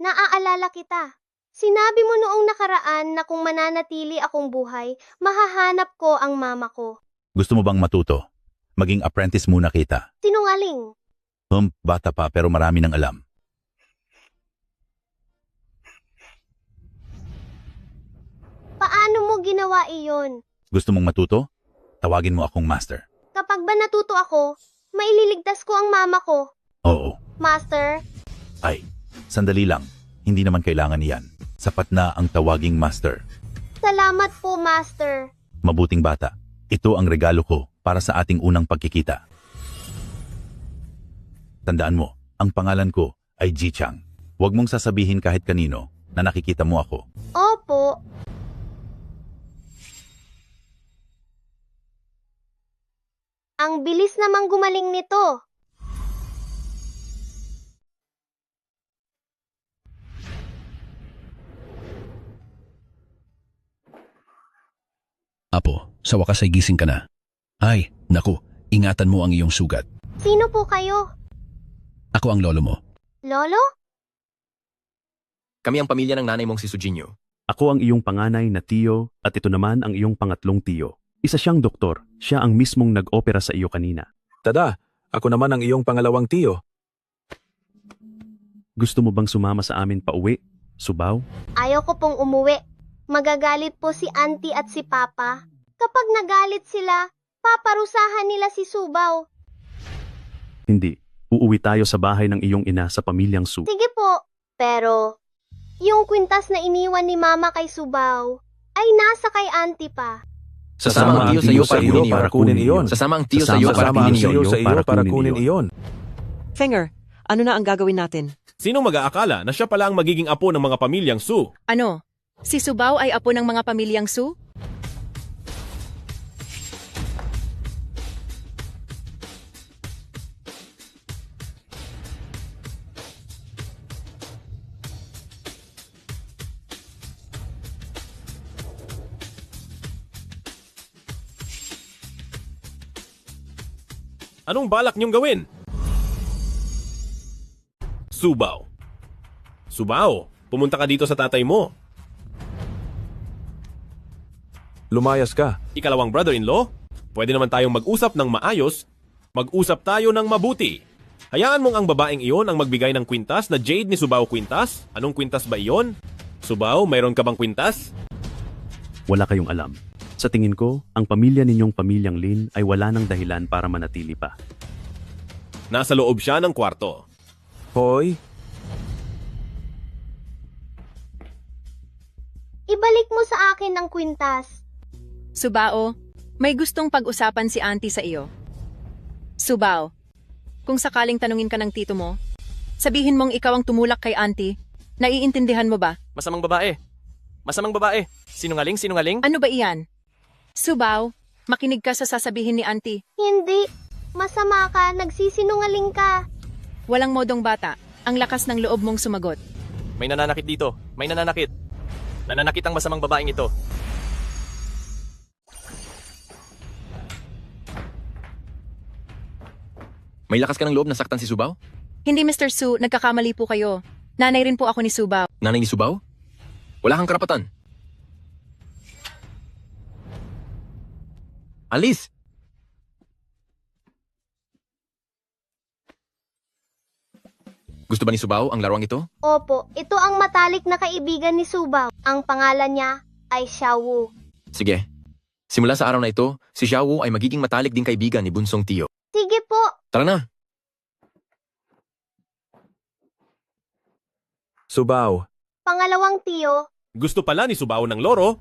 Naaalala kita. Sinabi mo noong nakaraan na kung mananatili akong buhay, mahahanap ko ang mama ko. Gusto mo bang matuto? Maging apprentice muna kita. Sinungaling. Bata pa pero marami nang alam. Paano mo ginawa iyon? Gusto mong matuto? Tawagin mo akong master. Kapag ba natuto ako, maililigtas ko ang mama ko. Oo. Master, Ay, sandali lang. Hindi naman kailangan iyan. Sapat na ang tawaging master. salamat po, Master. Mabuting bata. Ito ang regalo ko para sa ating unang pagkikita. Tandaan mo, ang pangalan ko ay Ji Chang. Huwag mong sasabihin kahit kanino na nakikita mo ako. Opo. Ang bilis namang gumaling nito. Apo, sa wakas ay gising ka na. Ay, naku, ingatan mo ang iyong sugat. Sino po kayo? Ako ang lolo mo. Lolo? Kami ang pamilya ng nanay mong si Sujinyo. Ako ang iyong panganay na tiyo at ito naman ang iyong pangatlong tiyo. Isa siyang doktor. Siya ang mismong nag-opera sa iyo kanina. Tada, ako naman ang iyong pangalawang tiyo. Gusto mo bang sumama sa amin pauwi? Subaw? Ayaw ko pong umuwi. Magagalit po si Auntie at si Papa. Kapag nagalit sila, paparusahan nila si Subaw. Hindi. Uuwi tayo sa bahay ng iyong ina sa pamilyang Su. Sige po. Pero, yung kwintas na iniwan ni Mama kay Subaw, ay nasa kay Auntie pa. Sasama ang tiyo sa iyo para kunin iyon. Sasama ang tiyo sa iyo para Sasama ang kunin iyon. tiyo sa iyo para kunin iyon. Finger, ano na ang gagawin natin? Sino mag-aakala na siya pala ang magiging apo ng mga pamilyang Su? Ano? Si Subaw ay apo ng mga pamilyang Su? Anong balak niyong gawin? Subaw. Subaw, pumunta ka dito sa tatay mo. Lumayas ka. Ikalawang brother-in-law, pwede naman tayong mag-usap ng maayos, mag-usap tayo ng mabuti. Hayaan mong ang babaeng iyon ang magbigay ng kwintas na Jade ni Subaw kwintas. Anong kwintas ba iyon? Subaw, mayroon ka bang kwintas? Wala kayong alam. Sa tingin ko, ang pamilya ninyong pamilyang Lin ay wala ng dahilan para manatili pa. Nasa loob siya ng kwarto. Hoy, Ibalik mo sa akin ang kwintas. Subao, may gustong pag-usapan si Auntie sa iyo. Subaw, kung sakaling tanungin ka ng tito mo, sabihin mong ikaw ang tumulak kay Auntie, naiintindihan mo ba? Masamang babae. Masamang babae. Sinungaling, sinungaling. Ano ba iyan? Subaw, makinig ka sa sasabihin ni Auntie. Hindi. Masama ka, nagsisinungaling ka. Walang modong bata, ang lakas ng loob mong sumagot. May nananakit dito. May nananakit. Nananakit ang masamang babaeng ito. May lakas ka ng loob na saktan si Subaw? Hindi Mr. Su, nagkakamali po kayo. Nanay rin po ako ni Subaw. Nanay ni Subaw? Wala kang karapatan. Alis! Gusto ba ni Subaw ang laruang ito? Opo, ito ang matalik na kaibigan ni Subaw. Ang pangalan niya ay Xiaowu. Sige. Simula sa araw na ito, si Xiaowu ay magiging matalik ding kaibigan ni Bunsong Tiyo. Sige po. Tara na! Subaw. Pangalawang tiyo. Gusto pala ni Subaw ng loro.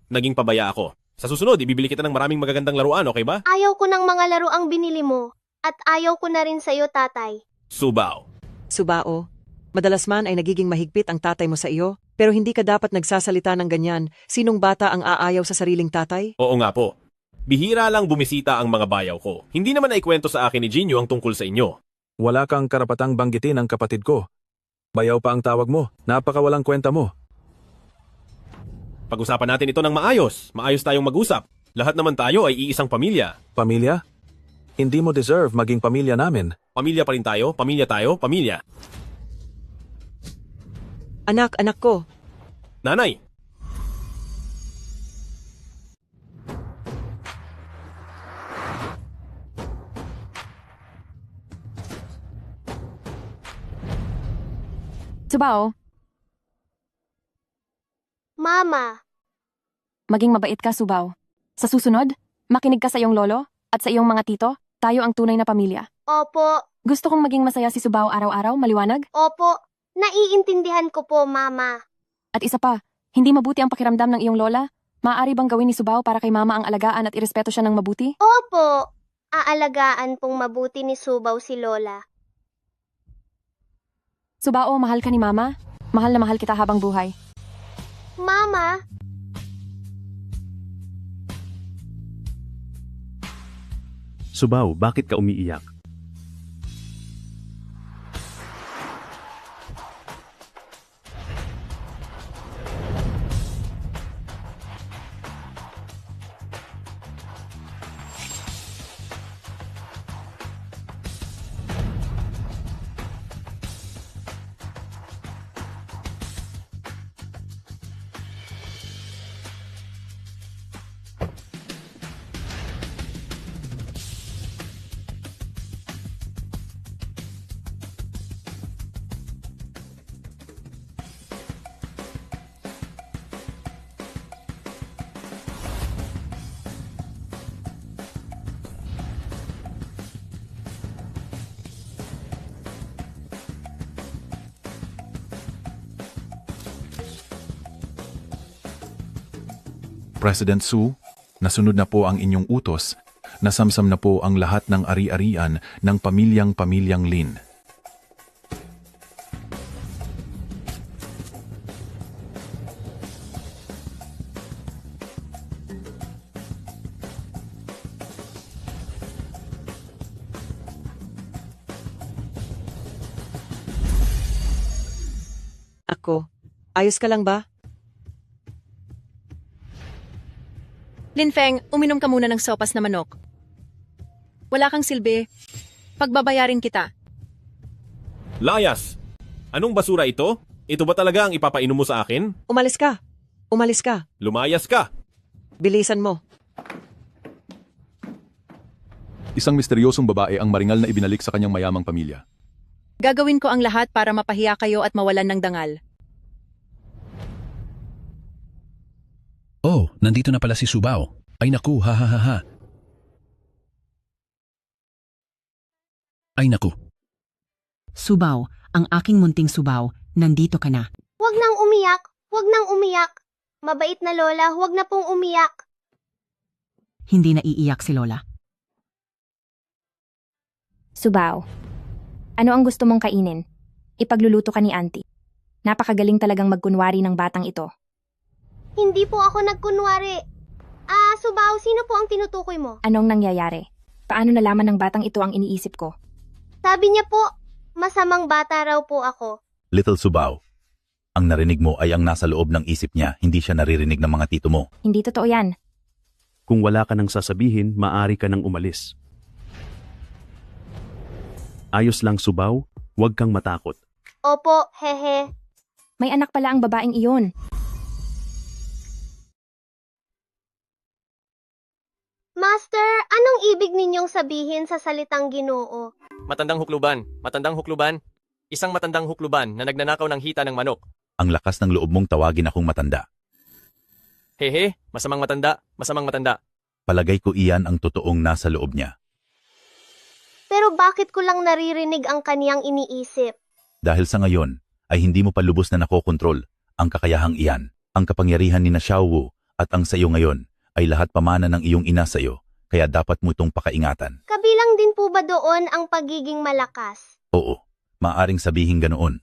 Naging pabaya ako. Sa susunod, ibibili kita ng maraming magagandang laruan, okay ba? Ayaw ko ng mga laro ang binili mo. At ayaw ko na rin sa'yo, tatay. Subaw. Subao, madalas man ay nagiging mahigpit ang tatay mo sa iyo, pero hindi ka dapat nagsasalita ng ganyan. Sinong bata ang aayaw sa sariling tatay? Oo nga po. Bihira lang bumisita ang mga bayaw ko. Hindi naman naikwento sa akin ni Jinyo ang tungkol sa inyo. Wala kang karapatang banggitin ang kapatid ko. Bayaw pa ang tawag mo. Napakawalang kwenta mo. Pag-usapan natin ito ng maayos. Maayos tayong mag-usap. Lahat naman tayo ay iisang pamilya. Pamilya? Hindi mo deserve maging pamilya namin. Pamilya pa rin tayo, pamilya tayo, pamilya. Anak ko. Nanay! Subao, Mama, maging mabait ka, Subao. Sa susunod, makinig ka sa iyong lolo at sa iyong mga tito, tayo ang tunay na pamilya. opo, Gusto kong maging masaya si Subao araw-araw, maliwanag? opo, naiintindihan ko po, Mama. At isa pa, hindi mabuti ang pakiramdam ng iyong lola? Maaari bang gawin ni Subao para kay mama ang alagaan at irespeto siya ng mabuti? Opo, aalagaan pong mabuti ni Subaw si Lola. Subao, mahal ka ni mama? Mahal na mahal kita habang buhay. Mama, Subaw, bakit ka umiiyak? President Su, nasunod na po ang inyong utos. Nasamsam na po ang lahat ng ari-arian ng pamilyang Lin. Ako. Ayos ka lang ba? Linfeng, uminom ka muna ng sopas na manok. Wala kang silbi. Pagbabayarin kita. Layas! Anong basura ito? Ito ba talaga ang ipapainom mo sa akin? Umalis ka. Umalis ka. Lumayas ka! Bilisan mo. Isang misteryosong babae ang maringal na ibinalik sa kanyang mayamang pamilya. Gagawin ko ang lahat para mapahiya kayo at mawalan ng dangal. Oh, nandito na pala si Subao. Ay naku, ha ha ha ha. Ay naku. Subaw, ang aking munting Subaw, nandito ka na. Huwag nang umiyak, huwag nang umiyak. Mabait na Lola, huwag na pong umiyak. Hindi na iiyak si Lola. Subao, ano ang gusto mong kainin? Ipagluluto ka ni Auntie. Napakagaling talagang magkunwari ng batang ito. Hindi po ako nagkunwari. Subaw, sino po ang tinutukoy mo? Anong nangyayari? Paano nalaman ng batang ito ang iniisip ko? Sabi niya po, masamang bata raw po ako. Little Subaw, ang narinig mo ay ang nasa loob ng isip niya, hindi siya naririnig ng mga tito mo. Hindi totoo yan. Kung wala ka nang sasabihin, maaari ka nang umalis. Ayos lang, Subaw. Huwag kang matakot. Opo, hehe. May anak pala ang babaeng iyon. Master, anong ibig ninyong sabihin sa salitang Ginoo? Matandang hukluban. Isang matandang hukluban na nagnanakaw ng hita ng manok. Ang lakas ng loob mong tawagin akong matanda. Hehe, masamang matanda. Palagay ko iyan ang totoong nasa loob niya. Pero bakit ko lang naririnig ang kaniyang iniisip? Dahil sa ngayon, ay hindi mo pa lubos na nakokontrol ang kakayahang iyan. Ang kapangyarihan ni na Xiaowu at ang sayo ngayon ay lahat pamana ng iyong ina sayo, kaya dapat mo itong pakaingatan. Kabilang din po ba doon ang pagiging malakas? Oo, maaring sabihin ganoon.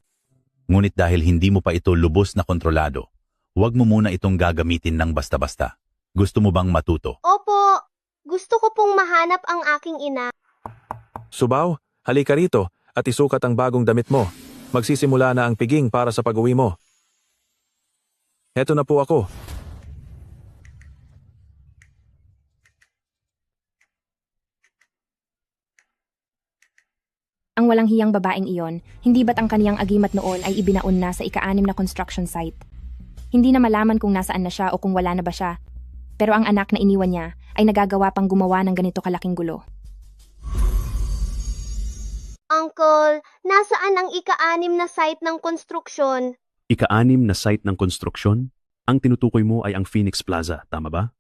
Ngunit dahil hindi mo pa ito lubos na kontrolado, huwag mo muna itong gagamitin ng basta-basta. Gusto mo bang matuto? Opo, gusto ko pong mahanap ang aking ina. Subaw, halika rito at isukat ang bagong damit mo. Magsisimula na ang piging para sa pag-uwi mo. Heto na po ako. Ang walang hiyang babaeng iyon, hindi ba't ang kaniyang agimat noon ay ibinaon na sa ika-6 na construction site? Hindi na malaman kung nasaan na siya o kung wala na ba siya. Pero ang anak na iniwan niya ay nagagawa pang gumawa ng ganito kalaking gulo. Uncle, nasaan ang ika-6 na site ng konstruksyon? Ika-6 na site ng konstruksyon? Ang tinutukoy mo ay ang Phoenix Plaza, tama ba?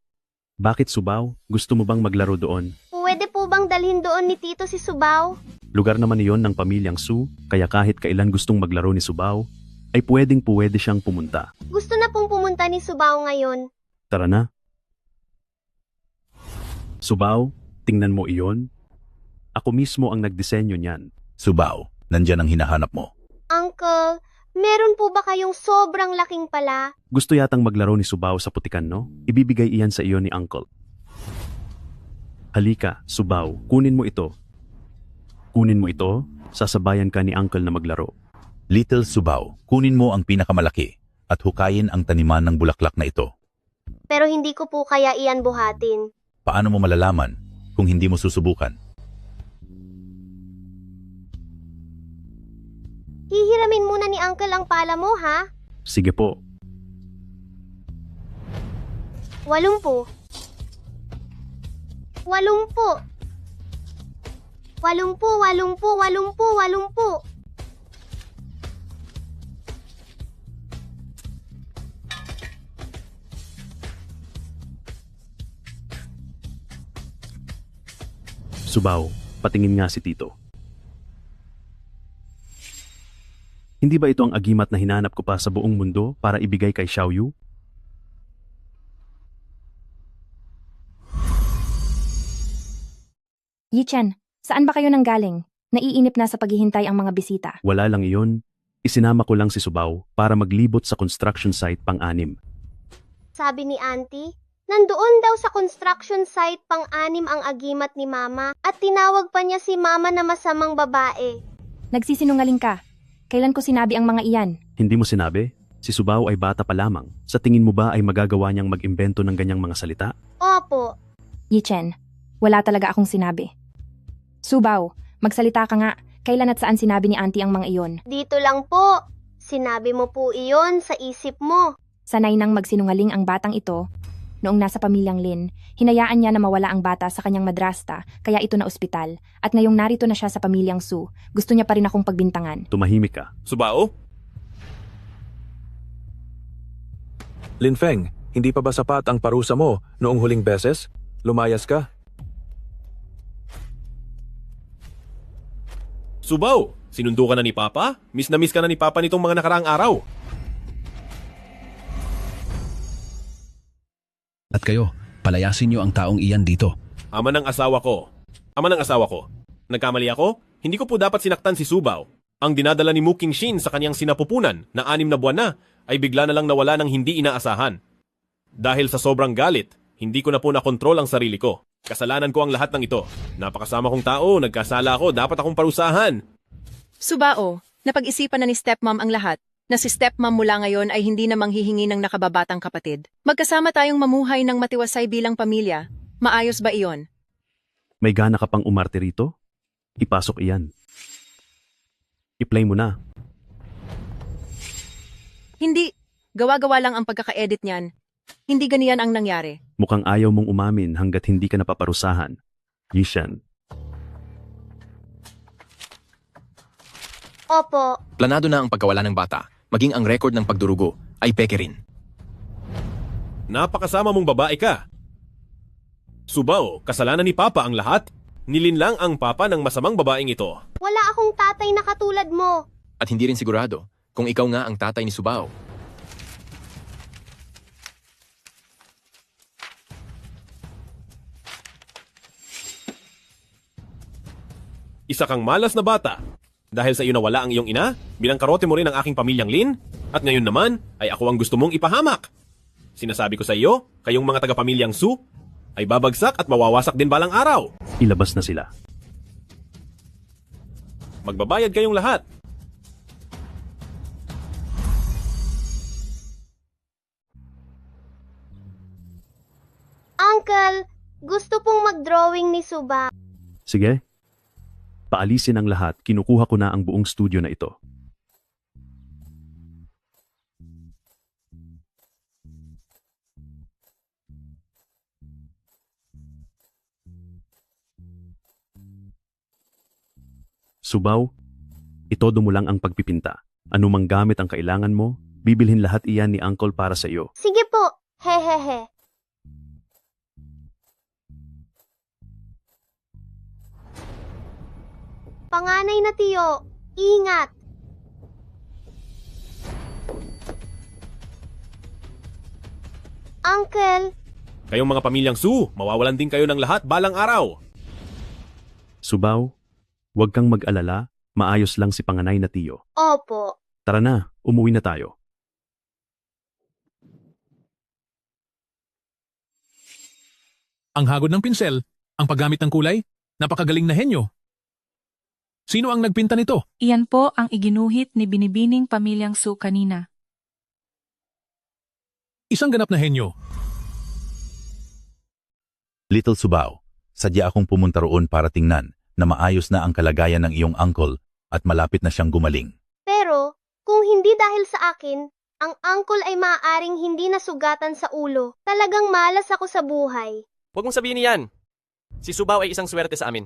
Bakit Subaw? Gusto mo bang maglaro doon? Pwede po bang dalhin doon ni Tito si Subaw? Lugar naman iyon ng pamilyang Su, kaya kahit kailan gustong maglaro ni Subaw, ay pwede siyang pumunta. Gusto na pong pumunta ni Subaw ngayon. Tara na. Subaw, tingnan mo iyon. Ako mismo ang nagdisenyo niyan. Subaw, nandyan ang hinahanap mo. Uncle, meron po ba kayong sobrang laking pala? Gusto yatang maglaro ni Subaw sa putikan, no? Ibibigay iyan sa iyo ni Uncle. Halika, Subaw, kunin mo ito. Kunin mo ito, sasabayan ka ni Uncle na maglaro. Little Subaw, kunin mo ang pinakamalaki at hukayin ang taniman ng bulaklak na ito. Pero hindi ko po kaya iyan buhatin. Paano mo malalaman kung hindi mo susubukan? Hihiramin muna ni Uncle ang pala mo, ha? Sige po. 80. 80. 80, 80, 80. Subaw, patingin nga si Tito. Hindi ba ito ang agimat na hinanap ko pa sa buong mundo para ibigay kay Xiaoyu? Yichen, saan ba kayo nanggaling? Naiinip na sa paghihintay ang mga bisita. Wala lang iyon. Isinama ko lang si Subaw para maglibot sa construction site pang-6. Sabi ni Auntie, nandoon daw sa construction site pang-6 ang agimat ni Mama at tinawag pa niya si Mama na masamang babae. Nagsisinungaling ka. Kailan ko sinabi ang mga iyan? Hindi mo sinabi? Si Subaw ay bata pa lamang. Sa tingin mo ba ay magagawa niyang mag-imbento ng ganyang mga salita? Opo. Yichen, wala talaga akong sinabi. Subaw, magsalita ka nga. Kailan at saan sinabi ni Auntie ang mga iyon? Dito lang po. Sinabi mo po iyon sa isip mo. Sanay nang magsinungaling ang batang ito. Noong nasa pamilyang Lin, hinayaan niya na mawala ang bata sa kanyang madrasta, kaya ito na ospital. At ngayong narito na siya sa pamilyang Su, gusto niya pa rin akong pagbintangan. Tumahimik ka. Subao? Linfeng, hindi pa ba sapat ang parusa mo noong huling beses? Lumayas ka? Subaw, sinundo ka na ni Papa? Miss na miss ka na ni Papa nitong mga nakaraang araw. At kayo, palayasin niyo ang taong iyan dito. Ama ng asawa ko. Nagkamali ako? Hindi ko po dapat sinaktan si Subaw. Ang dinadala ni Muking Shin sa kanyang sinapupunan na 6 na buwan na ay bigla na lang nawala ng hindi inaasahan. Dahil sa sobrang galit, hindi ko na po nakontrol ang sarili ko. Kasalanan ko ang lahat ng ito. Napakasama kong tao, nagkasala ako, dapat akong parusahan. Subao, napag-isipan na ni stepmom ang lahat. Na si stepmom mula ngayon ay hindi na manghihingi ng nakababatang kapatid. Magkasama tayong mamuhay ng matiwasay bilang pamilya. Maayos ba iyon? May gana ka pang umarte rito? Ipasok iyan. I-play mo na. Hindi. Gawa-gawa lang ang pagkaka-edit niyan. Hindi ganiyan ang nangyari. Mukhang ayaw mong umamin hanggat hindi ka napaparusahan. Yishan. Opo. Planado na ang pagkawala ng bata, maging ang record ng pagdurugo ay peke rin. Napakasama mong babae ka. Subaw, kasalanan ni Papa ang lahat? Nilinlang ang Papa ng masamang babaeng ito. Wala akong tatay na katulad mo. At hindi rin sigurado kung ikaw nga ang tatay ni Subaw. Isa kang malas na bata. Dahil sa iyo nawala ang iyong ina, binangkarote mo rin ang aking pamilyang Lin, at ngayon naman ay ako ang gusto mong ipahamak. Sinasabi ko sa iyo, kayong mga taga-pamilyang Su, ay babagsak at mawawasak din balang araw. Ilabas na sila. Magbabayad kayong lahat. Uncle, gusto pong mag-drawing ni Suba. Sige. Paalisin ang lahat, kinukuha ko na ang buong studio na ito. Subaw, itodo mo lang ang pagpipinta. Anumang gamit ang kailangan mo, bibilhin lahat iyan ni Uncle para sa iyo. Sige po, hehehe. Panganay na tiyo, ingat. Uncle, Kayong mga pamilyang Su, mawawalan din kayo ng lahat balang araw. Subaw, huwag kang mag-alala, maayos lang si panganay na tiyo. opo. Tara na, umuwi na tayo. Ang hagod ng pinsel, ang paggamit ng kulay, napakagaling na henyo. Sino ang nagpinta nito? Iyan po ang iginuhit ni binibining pamilyang Su kanina. Isang ganap na henyo. Little Subaw, sadya akong pumunta roon para tingnan na maayos na ang kalagayan ng iyong uncle at malapit na siyang gumaling. Pero, kung hindi dahil sa akin, ang uncle ay maaaring hindi nasugatan sa ulo. Talagang malas ako sa buhay. Huwag mong sabihin niyan. Si Subaw ay isang swerte sa amin.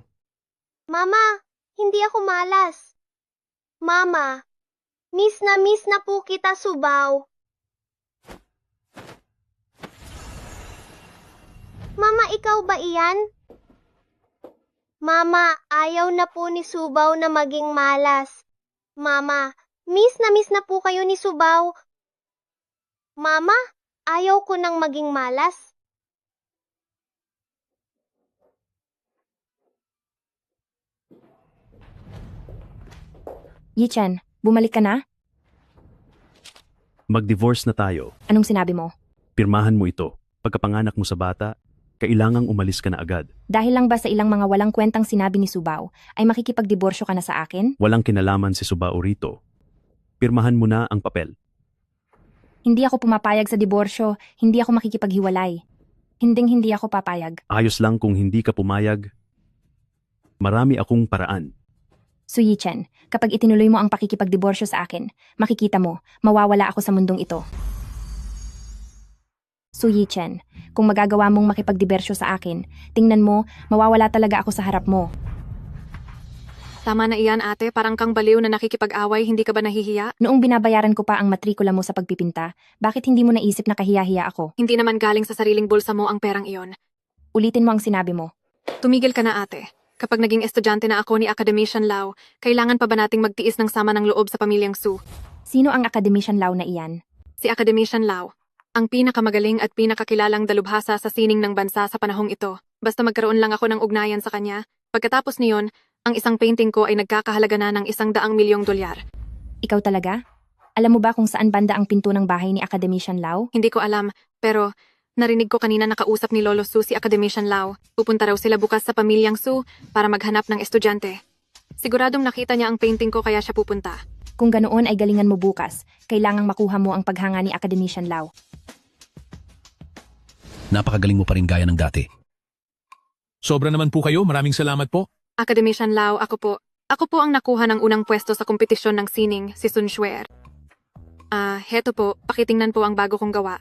Mama, hindi ako malas. Mama, miss na po kita, Subaw. Mama, ikaw ba iyan? Mama, ayaw na po ni Subaw na maging malas. Mama, miss na po kayo ni Subaw. Mama, ayaw ko nang maging malas. Yi-chan, bumalik ka na? Mag-divorce na tayo. Anong sinabi mo? Pirmahan mo ito. Pagkapanganak mo sa bata, kailangang umalis ka na agad. Dahil lang ba sa ilang mga walang kwentang sinabi ni Subaw, ay makikipagdiborsyo ka na sa akin? Walang kinalaman si Subao rito. Pirmahan mo na ang papel. Hindi ako pumapayag sa diborsyo, hindi ako makikipaghiwalay. Hindi ako papayag. Ayos lang kung hindi ka pumayag. Marami akong paraan. Su Yi-chen, kapag itinuloy mo ang pakikipagdiborsyo sa akin, makikita mo, mawawala ako sa mundong ito. Su Yi-chen, kung magagawa mong makipagdibersyo sa akin, tingnan mo, mawawala talaga ako sa harap mo. Tama na iyan, ate. Parang kang baliw na nakikipag-away. Hindi ka ba nahihiya? Noong binabayaran ko pa ang matrikula mo sa pagpipinta, bakit hindi mo naisip na kahiya-hiya ako? Hindi naman galing sa sariling bulsa mo ang perang iyon. Ulitin mo ang sinabi mo. Tumigil ka na, ate. Kapag naging estudyante na ako ni Academician Lau, kailangan pa ba nating magtiis ng sama ng loob sa pamilyang Su? Sino ang Academician Lau na iyan? Si Academician Lau, ang pinakamagaling at pinakakilalang dalubhasa sa sining ng bansa sa panahong ito. Basta magkaroon lang ako ng ugnayan sa kanya. Pagkatapos niyon, ang isang painting ko ay nagkakahalaga na ng $100 milyong. Ikaw talaga? Alam mo ba kung saan banda ang pinto ng bahay ni Academician Lau? Hindi ko alam, pero narinig ko kanina nakausap ni Lolo Su si Academician Lau. Pupunta raw sila bukas sa pamilyang Su para maghanap ng estudyante. Siguradong nakita niya ang painting ko kaya siya pupunta. Kung ganoon ay galingan mo bukas, kailangang makuha mo ang paghanga ni Academician Lau. Napakagaling mo pa rin gaya ng dati. Sobra naman po kayo, maraming salamat po. Academician Lau, ako po ang nakuha ng unang pwesto sa kompetisyon ng sining, si Sun Xuer. Heto po, pakitingnan po ang bago kong gawa.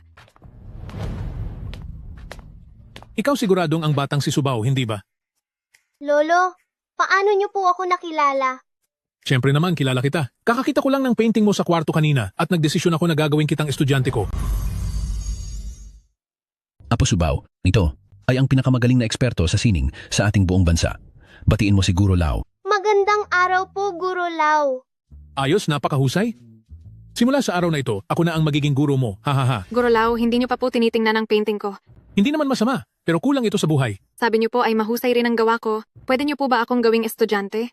Ikaw siguradong ang batang si Subaw, hindi ba? Lolo, paano niyo po ako nakilala? Siyempre naman, kilala kita. Kakakita ko lang ng painting mo sa kwarto kanina at nagdesisyon ako na gagawin kitang estudyante ko. Apo Subaw, ito ay ang pinakamagaling na eksperto sa sining sa ating buong bansa. Batiin mo si Guro Lau. Magandang araw po, Guro Lau. Ayos, napakahusay. Simula sa araw na ito, ako na ang magiging guro mo. Hahaha. Guro Lau, hindi niyo pa po tinitingnan ang painting ko. Hindi naman masama, pero kulang ito sa buhay. Sabi niyo po ay mahusay rin ang gawa ko. Pwede niyo po ba akong gawing estudyante?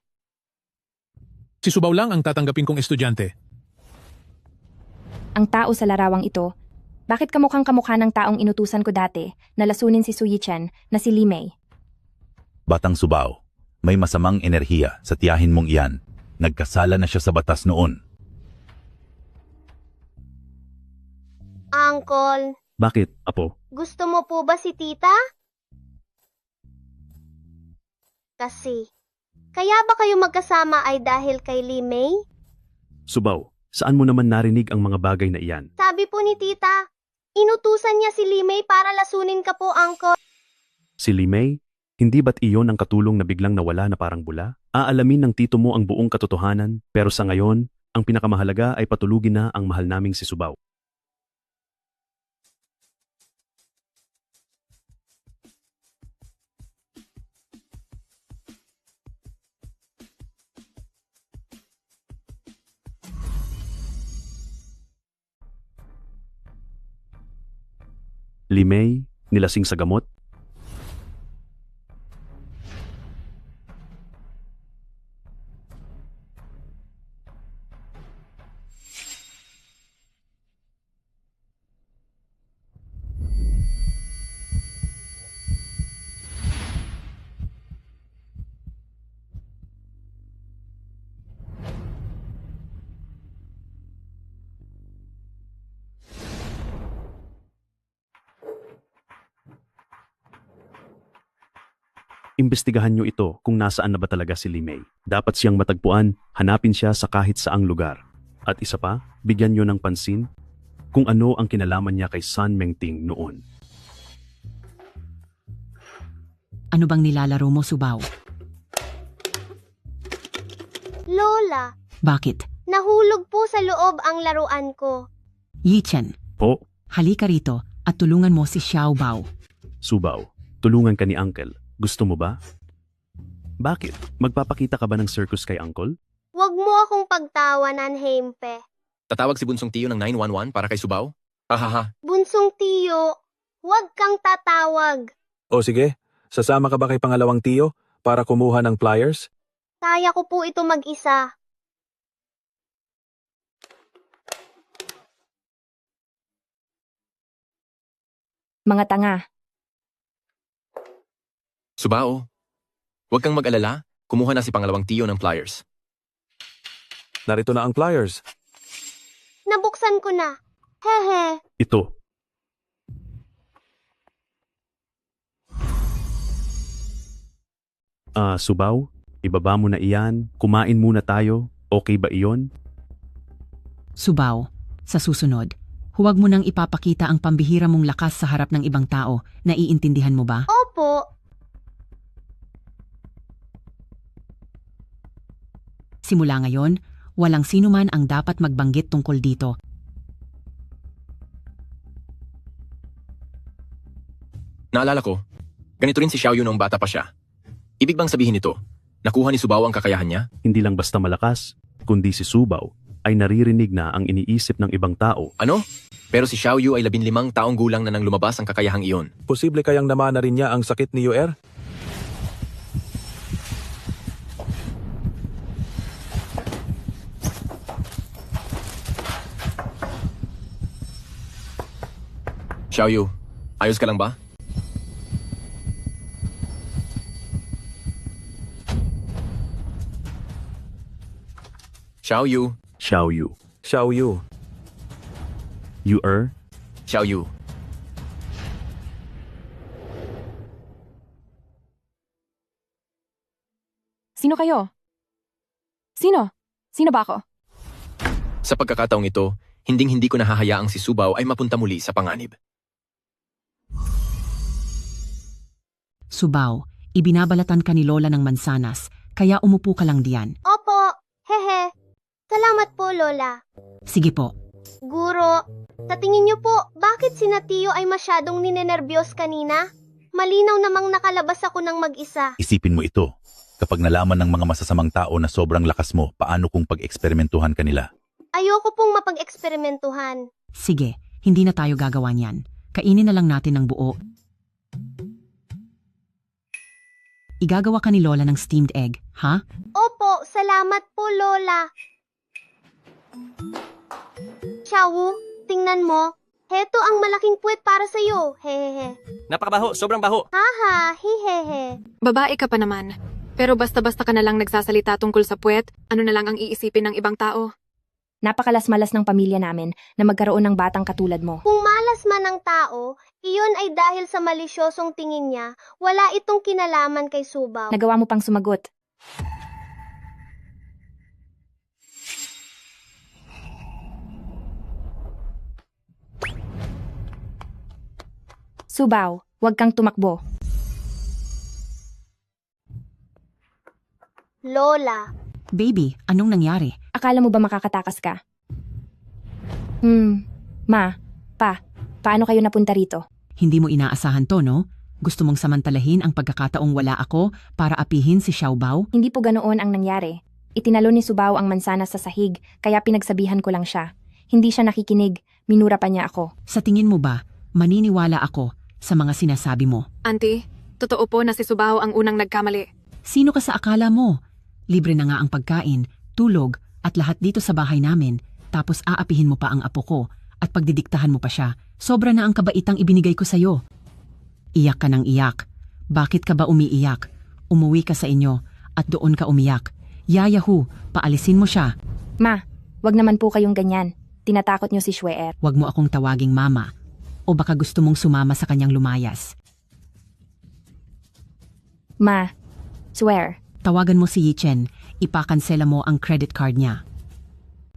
Si Subaw lang ang tatanggapin kong estudyante. Ang tao sa larawang ito, bakit kamukhang kamukha ng taong inutusan ko dati na lasunin si Su Yi-chen na si Li Mei? Batang Subaw, may masamang enerhiya sa tiyahin mong iyan. Nagkasala na siya sa batas noon. Uncle, Bakit, Apo? gusto mo po ba si tita? Kasi Kaya ba kayo magkasama ay dahil kay Lee May? Subaw, saan mo naman narinig ang mga bagay na iyan? Sabi po ni tita, inutusan niya si Lee May para lasunin ka po, Uncle. Si Lee May? Hindi ba't iyon ang katulong na biglang nawala na parang bula? Aalamin ng tito mo ang buong katotohanan, pero sa ngayon, ang pinakamahalaga ay patulugin na ang mahal naming si Subaw. Lee May, nilasing sa gamot? Imbestigahan nyo ito kung nasaan na ba talaga si Lee May. Dapat siyang matagpuan, hanapin siya sa kahit saang lugar. At isa pa, bigyan nyo ng pansin kung ano ang kinalaman niya kay San Mengting noon. Ano bang nilalaro mo, Subaw? Lola, Bakit? nahulog po sa loob ang laruan ko. Yichen, Po, halika rito at tulungan mo si Xiao Bao. Subaw, tulungan ka ni Uncle. Gusto mo ba? Bakit? Magpapakita ka ba ng circus kay Uncle? Huwag mo akong pagtawanan, Hempe. Tatawag si Bunsong Tiyo ng 911 para kay Subaw? Hahaha. Bunsong tiyo, huwag kang tatawag. O sige, sasama ka ba kay pangalawang tiyo para kumuha ng pliers? Kaya ko po ito mag-isa. Mga tanga, Subaw, huwag kang mag-alala. Kumuha na si pangalawang Tiyo ng pliers. Narito na ang pliers. Nabuksan ko na. Hehe. Ito. Subaw, ibaba mo na iyan. Kumain muna tayo. Okay ba iyon? Subaw, sa susunod, huwag mo nang ipapakita ang pambihira mong lakas sa harap ng ibang tao. Naiintindihan mo ba? Opo. Simula ngayon, walang sino man ang dapat magbanggit tungkol dito. Naalala ko, ganito rin si Xiaoyu noong bata pa siya. Ibig bang sabihin nito, nakuha ni Subaw ang kakayahan niya? Hindi lang basta malakas, kundi si Subaw ay naririnig na ang iniisip ng ibang tao. Ano? Pero si Xiaoyu ay 15 taong gulang na nang lumabas ang kakayahang iyon. Posible kayang namana rin niya ang sakit ni Yuer? Xiaoyu, ayos ka lang ba? Xiaoyu. Xiaoyu. Xiaoyu. Yuer? Xiaoyu. Sino kayo? Sino? Sino ba ako? Sa pagkakataong ito, hinding-hindi ko nahahayaang si Subaw ay mapunta muli sa panganib. Subaw, ibinabalatan ka ni Lola ng mansanas, kaya umupo ka lang diyan. Opo. Hehe. Salamat po, Lola. Sige po. Guro, sa tingin niyo po, bakit si Tiyo ay masyadong ninenervyos kanina? Malinaw namang nakalabas ako ng mag-isa. Isipin mo ito. Kapag nalaman ng mga masasamang tao na sobrang lakas mo, paano kung pag-eksperimentuhan kanila? Ayoko pong mapag-eksperimentuhan. Sige, hindi na tayo gagawa niyan. Kainin na lang natin ng buo. Igagawa ka ni Lola ng steamed egg, ha? Opo, salamat po, Lola. Xiaowu, tingnan mo. Heto ang malaking puwet para sa'yo. Hehehe. Napakabaho, sobrang baho. Haha, hihehe. Babae ka pa naman. Pero basta-basta ka na lang nagsasalita tungkol sa puwet, ano na lang ang iisipin ng ibang tao? Napakalas-malas ng pamilya namin na magkaroon ng batang katulad mo. Kung malas man ang tao, iyon ay dahil sa malisyosong tingin niya, wala itong kinalaman kay Subaw. Nagawa mo pang sumagot. Subaw, huwag kang tumakbo. Lola, Baby, anong nangyari? Akala mo ba makakatakas ka? Ma, paano kayo napunta rito? Hindi mo inaasahan to, no? Gusto mong samantalahin ang pagkakataong wala ako para apihin si Xiaobao? Hindi po ganoon ang nangyari. Itinalo ni Subaw ang mansanas sa sahig, kaya pinagsabihan ko lang siya. Hindi siya nakikinig, minura pa niya ako. Sa tingin mo ba, maniniwala ako sa mga sinasabi mo? Auntie, totoo po na si Subaw ang unang nagkamali. Sino ka sa akala mo? Libre na nga ang pagkain, tulog, at lahat dito sa bahay namin, tapos aapihin mo pa ang apo ko at pagdidiktahan mo pa siya. Sobra na ang kabaitang ibinigay ko sa'yo. Iyak ka ng iyak. Bakit ka ba umiiyak? Umuwi ka sa inyo at doon ka umiyak. Yayahu, paalisin mo siya. Ma, wag naman po kayong ganyan. Tinatakot niyo si Shweer. Wag mo akong tawaging mama. O baka gusto mong sumama sa kanyang lumayas. Ma, swear. Tawagan mo si Yichen. Ipakansela mo ang credit card niya.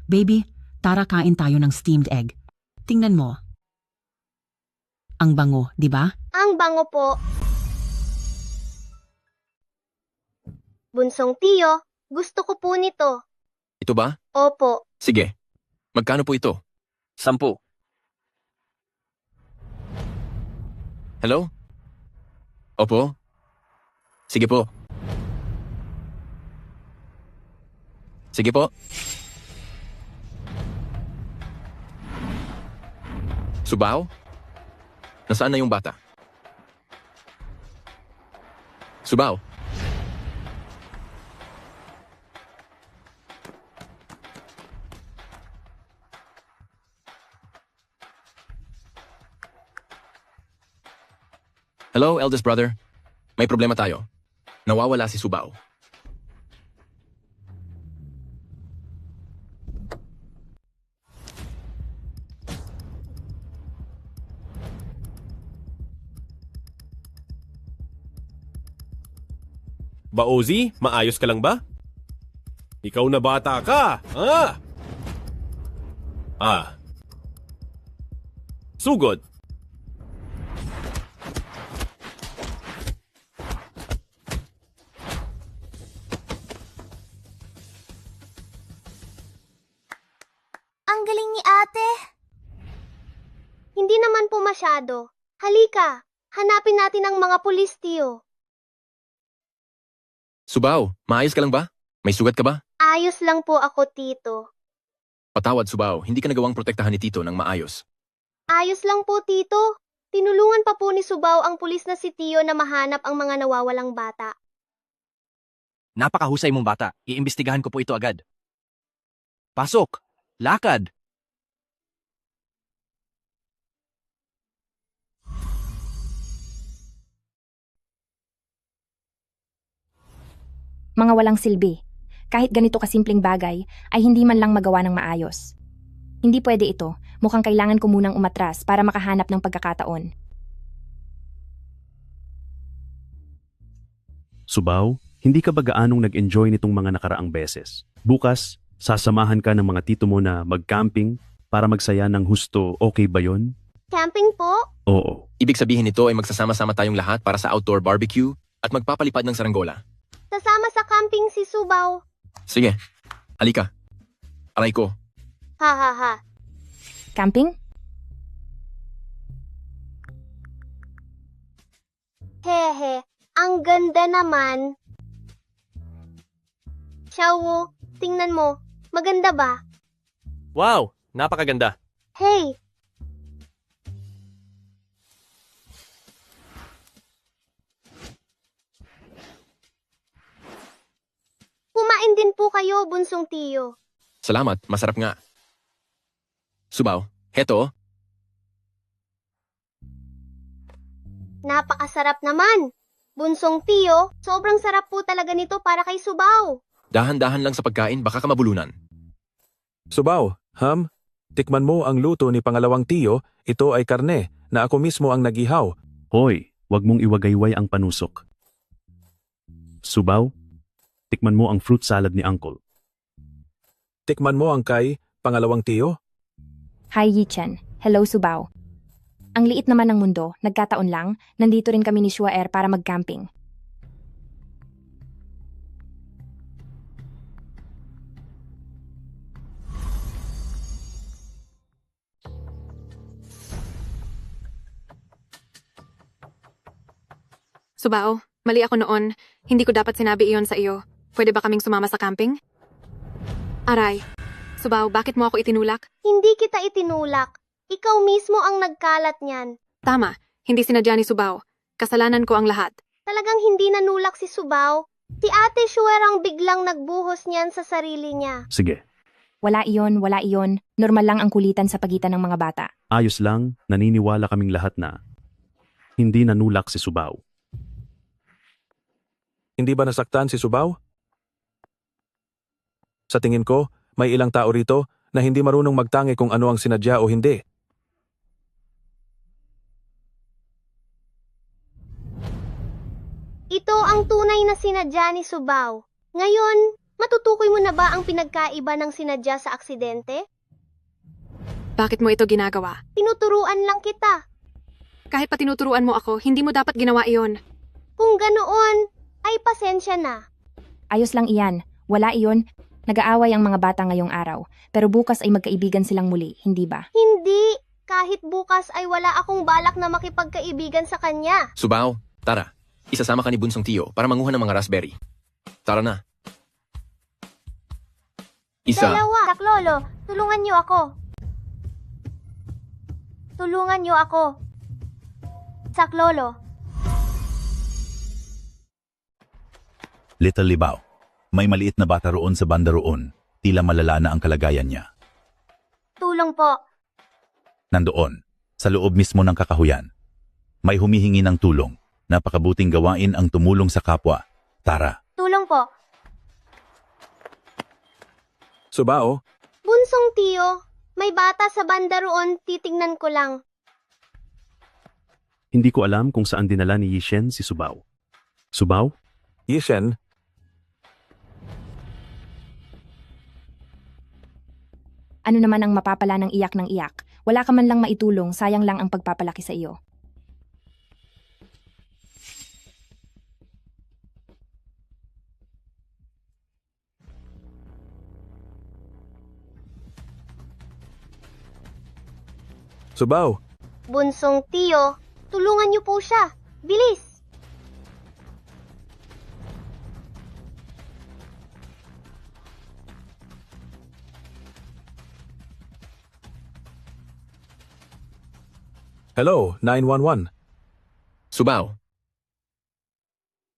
Baby, tara kain tayo ng steamed egg. Tingnan mo. Ang bango, di ba? ang bango po. Bunsong tiyo, gusto ko po nito. Ito ba? Opo. Sige. Magkano po ito? 10. Hello? Opo? Sige po. Sige po. Subaw? Nasaan na yung bata? Subaw? Hello, eldest brother. May problema tayo. Nawawala si Subaw. Baozi, maayos ka lang ba? Ikaw na bata ka, ha? Sugod. Ang galing ni ate. Hindi naman po masyado. Halika, hanapin natin ang mga pulis, tiyo. Subaw, maayos ka lang ba? May sugat ka ba? Ayos lang po ako, tito. Patawad, Subaw. Hindi ka nagawang protektahan ni Tito ng maayos. Ayos lang po, tito. Tinulungan pa po ni Subaw ang pulis na si Tiyo na mahanap ang mga nawawalang bata. Napakahusay mong bata. Iimbestigahan ko po ito agad. Pasok! Lakad! Mga walang silbi. Kahit ganito kasimpleng bagay, ay hindi man lang magawa ng maayos. Hindi pwede ito. Mukhang kailangan ko munang umatras para makahanap ng pagkakataon. Subaw, hindi ka ba gaanong nag-enjoy nitong mga nakaraang beses? Bukas, sasamahan ka ng mga tito mo na mag-camping para magsaya ng husto, okay ba yon? Camping po? Oo. Ibig sabihin nito ay magsasama-sama tayong lahat para sa outdoor barbecue at magpapalipad ng saranggola. Sasama sa camping si Subaw. Sige, halika. Aray ko. Ha ha ha. Camping? Hehe, ang ganda naman. Xiaowu, tingnan mo. Maganda ba? Wow, napakaganda. Hey, kumain din po kayo, bunsong tiyo. Salamat, masarap nga. Subaw, heto. Napakasarap naman. Bunsong tiyo, sobrang sarap po talaga nito para kay Subaw. Dahan-dahan lang sa pagkain, baka ka mabulunan. Subaw, tikman mo ang luto ni pangalawang tiyo, ito ay karne na ako mismo ang nagihaw. Hoy, wag mong iwagayway ang panusok. Subaw, tikman mo ang fruit salad ni Uncle. Tikman mo ang kay pangalawang tiyo. Hi, Yichen. Hello, Subaw. Ang liit naman ng mundo, nagkataon lang, nandito rin kami ni Shuaer para mag-camping. Subao, mali ako noon. Hindi ko dapat sinabi iyon sa iyo. Pwede ba kaming sumama sa camping? Aray. Subao, bakit mo ako itinulak? Hindi kita itinulak. Ikaw mismo ang nagkalat niyan. Tama, hindi sinadya ni Subao. Kasalanan ko ang lahat. Talagang hindi nanulak si Subaw. Si Ate Shuer ang biglang nagbuhos niyan sa sarili niya. Sige, Wala iyon, wala iyon. Normal lang ang kulitan sa pagitan ng mga bata. ayos lang, naniniwala kaming lahat na hindi nanulak si Subaw. Hindi ba nasaktan si Subaw? Sa tingin ko, may ilang tao rito na hindi marunong magtangi kung ano ang sinadya o hindi. Ito ang tunay na sinadya ni Subaw. Ngayon, matutukoy mo na ba ang pinagkaiba ng sinadya sa aksidente? Bakit mo ito ginagawa? Tinuturuan lang kita. Kahit pa tinuturuan mo ako, hindi mo dapat ginawa iyon. Kung ganoon, ay pasensya na. Ayos lang iyan. Wala iyon. Nag-aaway ang mga bata ngayong araw. Pero bukas ay magkaibigan silang muli, hindi ba? Hindi. Kahit bukas ay wala akong balak na makipagkaibigan sa kanya. Subao, tara. Isasama ka ni Bunsong Tiyo para manguha ng mga raspberry. Tara na. Dalawa. Saklolo, tulungan niyo ako. Tulungan niyo ako. Saklolo. Little Libaw, may maliit na bata roon sa banda roon. Tila malala na ang kalagayan niya. Tulong po. Nandoon, sa loob mismo ng kakahuyan. May humihingi ng tulong. Napakabuting gawain ang tumulong sa kapwa. Tara. Tulong po. Subao, Bunsong Tiyo, may bata sa banda roon, titignan ko lang. Hindi ko alam kung saan dinala ni Yishen si Subaw. Subaw? Yishen, Ano naman ang mapapala ng iyak? Wala ka man lang maitulong, sayang lang ang pagpapalaki sa iyo. Subaw, Bunsong Tiyo, tulungan niyo po siya. Bilis! hello, 911. Subao,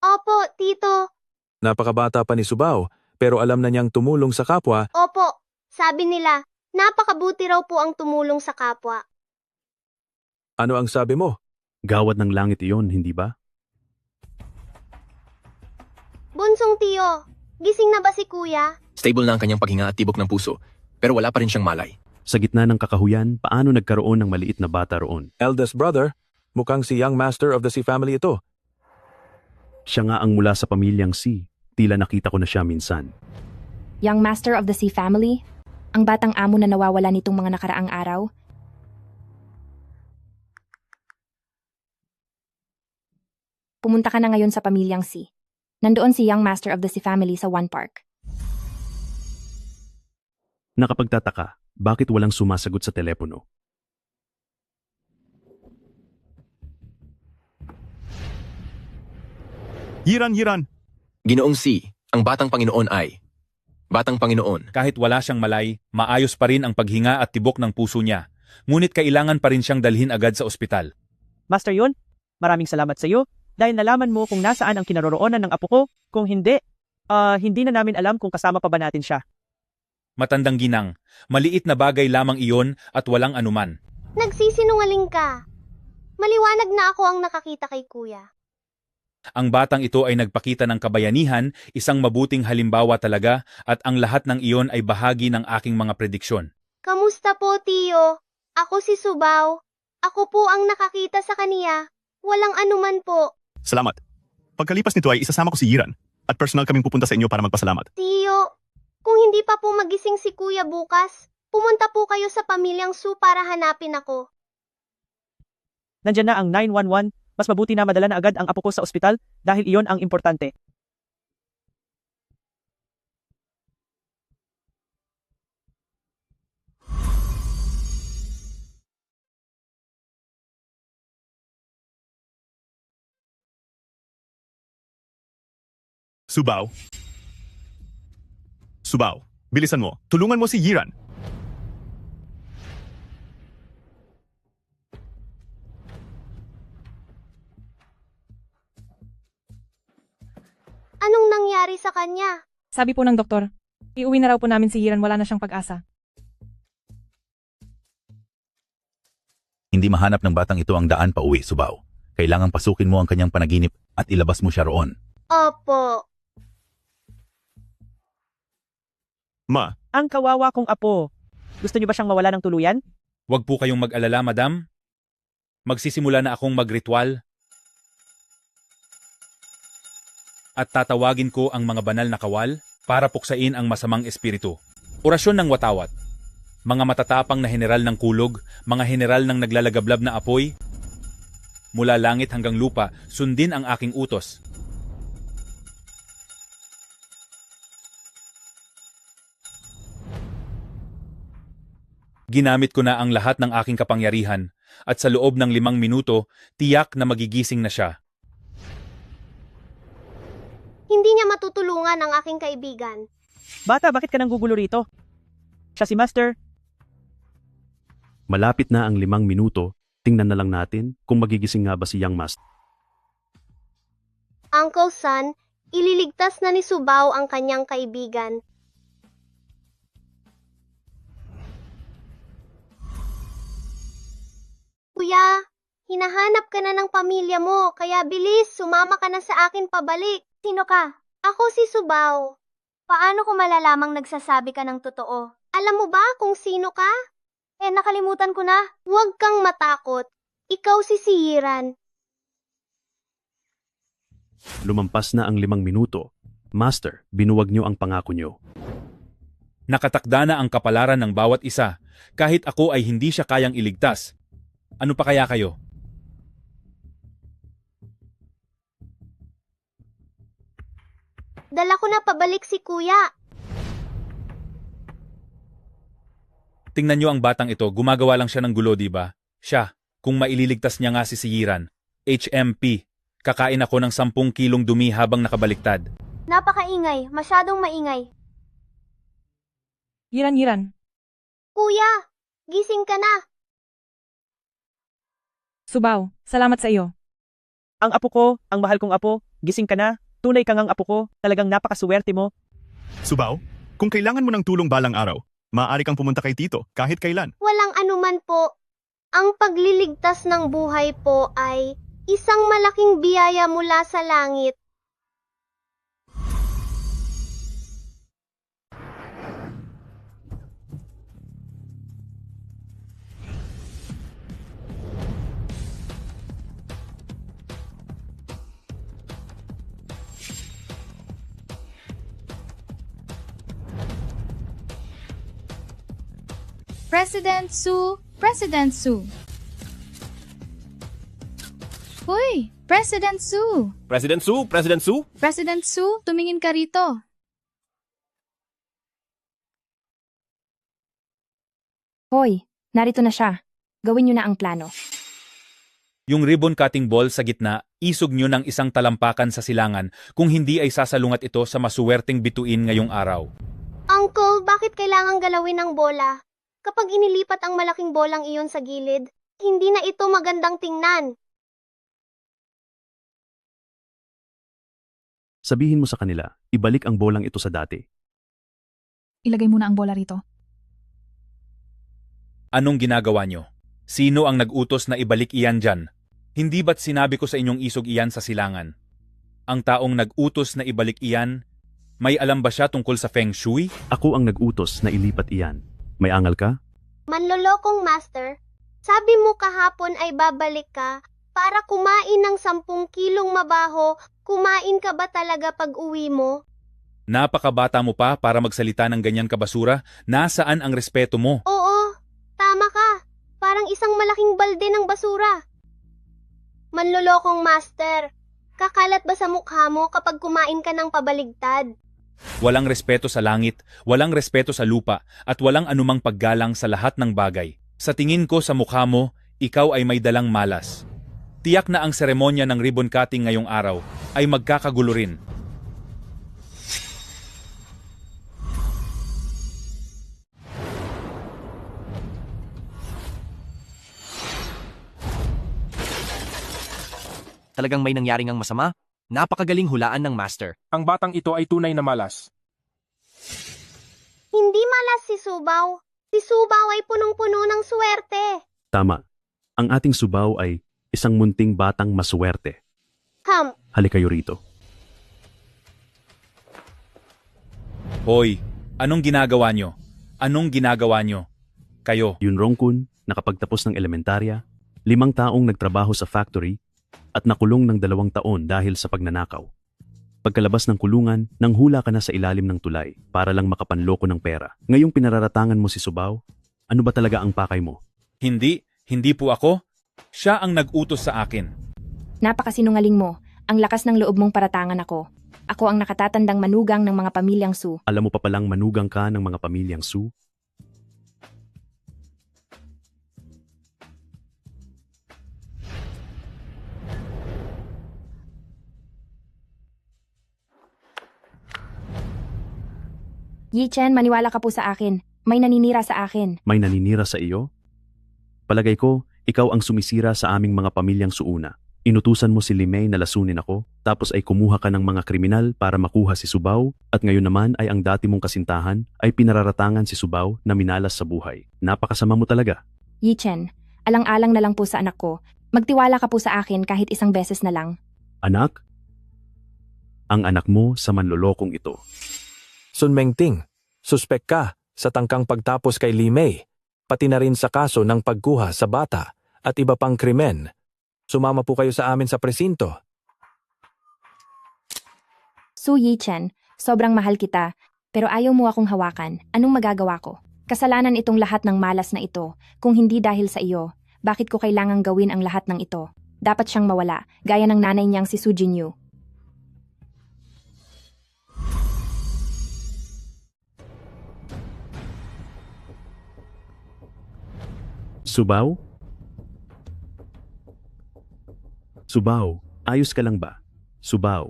Opo, Tito. Napakabata pa ni Subaw, pero alam na niyang tumulong sa kapwa. Opo, sabi nila, napakabuti raw po ang tumulong sa kapwa. Ano ang sabi mo? Gawad ng langit iyon, hindi ba? Bunsong Tiyo, gising na ba si Kuya? stable na ang kanyang paghinga at tibok ng puso, pero wala pa rin siyang malay. Sa gitna ng kakahuyan, paano nagkaroon ng maliit na bata roon? Eldest brother, mukhang si young master of the sea family ito. Siya nga ang mula sa pamilyang Sea. Tila nakita ko na siya minsan. Young Master of the Sea Family? Ang batang amo na nawawala nitong mga nakaraang araw? Pumunta ka na ngayon sa pamilyang Sea. Nandoon si Young Master of the Sea Family sa One Park. Nakapagtataka, bakit walang sumasagot sa telepono? Yiran! Ginoong Si, ang batang Panginoon ay, Batang Panginoon. Kahit wala siyang malay, maayos pa rin ang paghinga at tibok ng puso niya. Ngunit kailangan pa rin siyang dalhin agad sa ospital. Master Yun, maraming salamat sa iyo dahil nalaman mo kung nasaan ang kinaroroonan ng apo ko. Kung hindi, hindi na namin alam kung kasama pa ba natin siya. Matandang ginang, maliit na bagay lamang iyon at walang anuman. Nagsisinungaling ka. Maliwanag na ako ang nakakita kay Kuya. Ang batang ito ay nagpakita ng kabayanihan, isang mabuting halimbawa talaga, at ang lahat ng iyon ay bahagi ng aking mga prediksyon. Kamusta po, Tiyo? Ako si Subaw. Ako po ang nakakita sa kaniya. Walang anuman po. Salamat. Pagkalipas nito ay isasama ko si Yiran at personal kaming pupunta sa inyo para magpasalamat. Tiyo, kung hindi pa po magising si Kuya bukas, pumunta po kayo sa pamilyang Su para hanapin ako. Nandyan na ang 911, mas mabuti na madala na agad ang apo ko sa ospital dahil iyon ang importante. Subaw. Subaw, bilisan mo. Tulungan mo si Yiran. Anong nangyari sa kanya? Sabi po ng doktor, iuwi na raw po namin si Yiran, wala na siyang pag-asa. Hindi mahanap ng batang ito ang daan pa uwi, Subaw. Kailangang pasukin mo ang kanyang panaginip at ilabas mo siya roon. Opo. Ma, Ang kawawa kong apo. Gusto niyo ba siyang mawala ng tuluyan? Huwag po kayong mag-alala, madam. Magsisimula na akong magritual. At tatawagin ko ang mga banal na kawal para puksain ang masamang espiritu. Orasyon ng watawat. Mga matatapang na general ng kulog, mga general ng naglalagablab na apoy. Mula langit hanggang lupa, sundin ang aking utos. Ginamit ko na ang lahat ng aking kapangyarihan at sa loob ng 5 minuto, tiyak na magigising na siya. Hindi niya matutulungan ang aking kaibigan. Bata, bakit ka nang gugulo rito? Siya si Master. Malapit na ang 5 minuto, tingnan na lang natin kung magigising nga ba si Young Master. Uncle Sun, ililigtas na ni Subaw ang kanyang kaibigan. Kuya, hinahanap ka na ng pamilya mo, kaya bilis, sumama ka na sa akin pabalik. Sino ka? Ako si Subaw. Paano ko malalamang nagsasabi ka ng totoo? Alam mo ba kung sino ka? Nakalimutan ko na. Huwag kang matakot. Ikaw si Yiran. Lumampas na ang 5 minuto. Master, binuwag niyo ang pangako niyo. Nakatakda na ang kapalaran ng bawat isa, kahit ako ay hindi siya kayang iligtas. Ano pa kaya kayo? Dala ko na pabalik si Kuya. Tingnan niyo ang batang ito, gumagawa lang siya ng gulo, di ba? Siya, kung maililigtas niya nga si Yiran. HMP, kakain ako ng 10 kilong dumi habang nakabaliktad. Napakaingay, masyadong maingay. Yiran. Kuya, gising ka na. Subaw, salamat sa iyo. Ang apo ko, ang mahal kong apo, gising ka na. Tunay kang ang apo ko, talagang napakaswerte mo. Subaw, kung kailangan mo ng tulong balang araw, maaari kang pumunta kay Tito kahit kailan. Walang anuman po. Ang pagliligtas ng buhay po ay isang malaking biyaya mula sa langit. President Su, President Su. Hoy, President Su. President Su, President Su. President Su, tumingin ka rito. Hoy, narito na siya. Gawin niyo na ang plano. Yung ribbon cutting ball sa gitna, isog nyo ng isang talampakan sa silangan kung hindi ay sasalungat ito sa masuwerteng bituin ngayong araw. Uncle, bakit kailangang galawin ang bola? Kapag inilipat ang malaking bolang iyon sa gilid, hindi na ito magandang tingnan. Sabihin mo sa kanila, ibalik ang bolang ito sa dati. Ilagay muna ang bola rito. Anong ginagawa nyo? Sino ang nag-utos na ibalik iyan dyan? Hindi ba't sinabi ko sa inyong isog iyan sa silangan? Ang taong nag-utos na ibalik iyan, may alam ba siya tungkol sa Feng Shui? Ako ang nag-utos na ilipat iyan. May angal ka? Manlolokong master, sabi mo kahapon ay babalik ka para kumain ng 10 kilong mabaho. Kumain ka ba talaga pag uwi mo? Napakabata mo pa para magsalita ng ganyan kabasura. Nasaan ang respeto mo? Oo, tama ka. Parang isang malaking balde ng basura. Manlolokong master. Kakalat ba sa mukha mo kapag kumain ka ng pabaligtad? Walang respeto sa langit, walang respeto sa lupa, at walang anumang paggalang sa lahat ng bagay. Sa tingin ko sa mukha mo, ikaw ay may dalang malas. Tiyak na ang seremonya ng ribbon cutting ngayong araw ay magkakagulo rin. Talagang may nangyaring ang masama? Napakagaling hulaan ng master. Ang batang ito ay tunay na malas. Hindi malas si Subaw. Si Subaw ay punong-puno ng swerte. Tama. Ang ating Subaw ay isang munting batang maswerte. Halika kayo rito. Hoy, anong ginagawa nyo? Anong ginagawa nyo? Kayo. Yun Rongkun, nakapagtapos ng elementarya, 5 taong nagtrabaho sa factory, at nakulong ng 2 taon dahil sa pagnanakaw. Pagkalabas ng kulungan, nanghula ka na sa ilalim ng tulay para lang makapanloko ng pera. Ngayong pinararatangan mo si Subaw, ano ba talaga ang pakay mo? Hindi po ako. Siya ang nag-utos sa akin. Napakasinungaling mo. Ang lakas ng loob mong paratangan ako. Ako ang nakatatandang manugang ng mga pamilyang Su. Alam mo pa palang manugang ka ng mga pamilyang Su? Yi-Chen, maniwala ka po sa akin. May naninira sa akin. May naninira sa iyo? Palagay ko, ikaw ang sumisira sa aming mga pamilyang Suuna. Inutusan mo si Limei na lasunin ako, tapos ay kumuha ka ng mga kriminal para makuha si Subaw, at ngayon naman ay ang dati mong kasintahan ay pinararatangan si Subaw na minalas sa buhay. Napakasama mo talaga. Yi-Chen, alang-alang na lang po sa anak ko. Magtiwala ka po sa akin kahit isang beses na lang. Anak? Ang anak mo sa manlolokong ito. Sun Mengting, suspek ka sa tangkang pagtapos kay Limei, pati na rin sa kaso ng pagkuha sa bata at iba pang krimen. Sumama po kayo sa amin sa presinto. Su Yi-Chen, sobrang mahal kita, pero ayaw mo akong hawakan. Anong magagawa ko? Kasalanan itong lahat ng malas na ito. Kung hindi dahil sa iyo, bakit ko kailangang gawin ang lahat ng ito? Dapat siyang mawala, gaya ng nanay niyang si Su Jinyu. Subaw? Subaw, ayos ka lang ba? Subaw.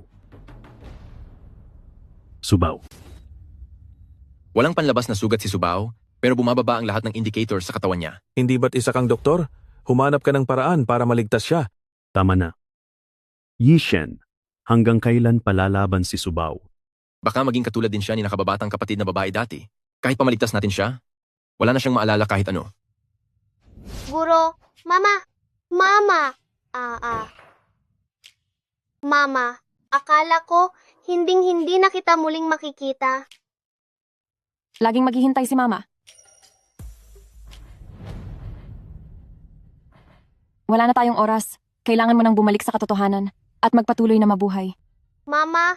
Subaw. Walang panlabas na sugat si Subaw, pero bumababa ang lahat ng indicator sa katawan niya. Hindi ba't isa kang doktor? Humanap ka ng paraan para maligtas siya. Tama na. Yi-Shen, hanggang kailan palalaban si Subaw? Baka maging katulad din siya ni nakababatang kapatid na babae dati. Kahit pa maligtas natin siya, wala na siyang maalala kahit ano. Guro, Mama, Mama, akala ko hinding-hindi na kita muling makikita. Laging maghihintay si Mama. Wala na tayong oras. Kailangan mo nang bumalik sa katotohanan at magpatuloy na mabuhay. Mama,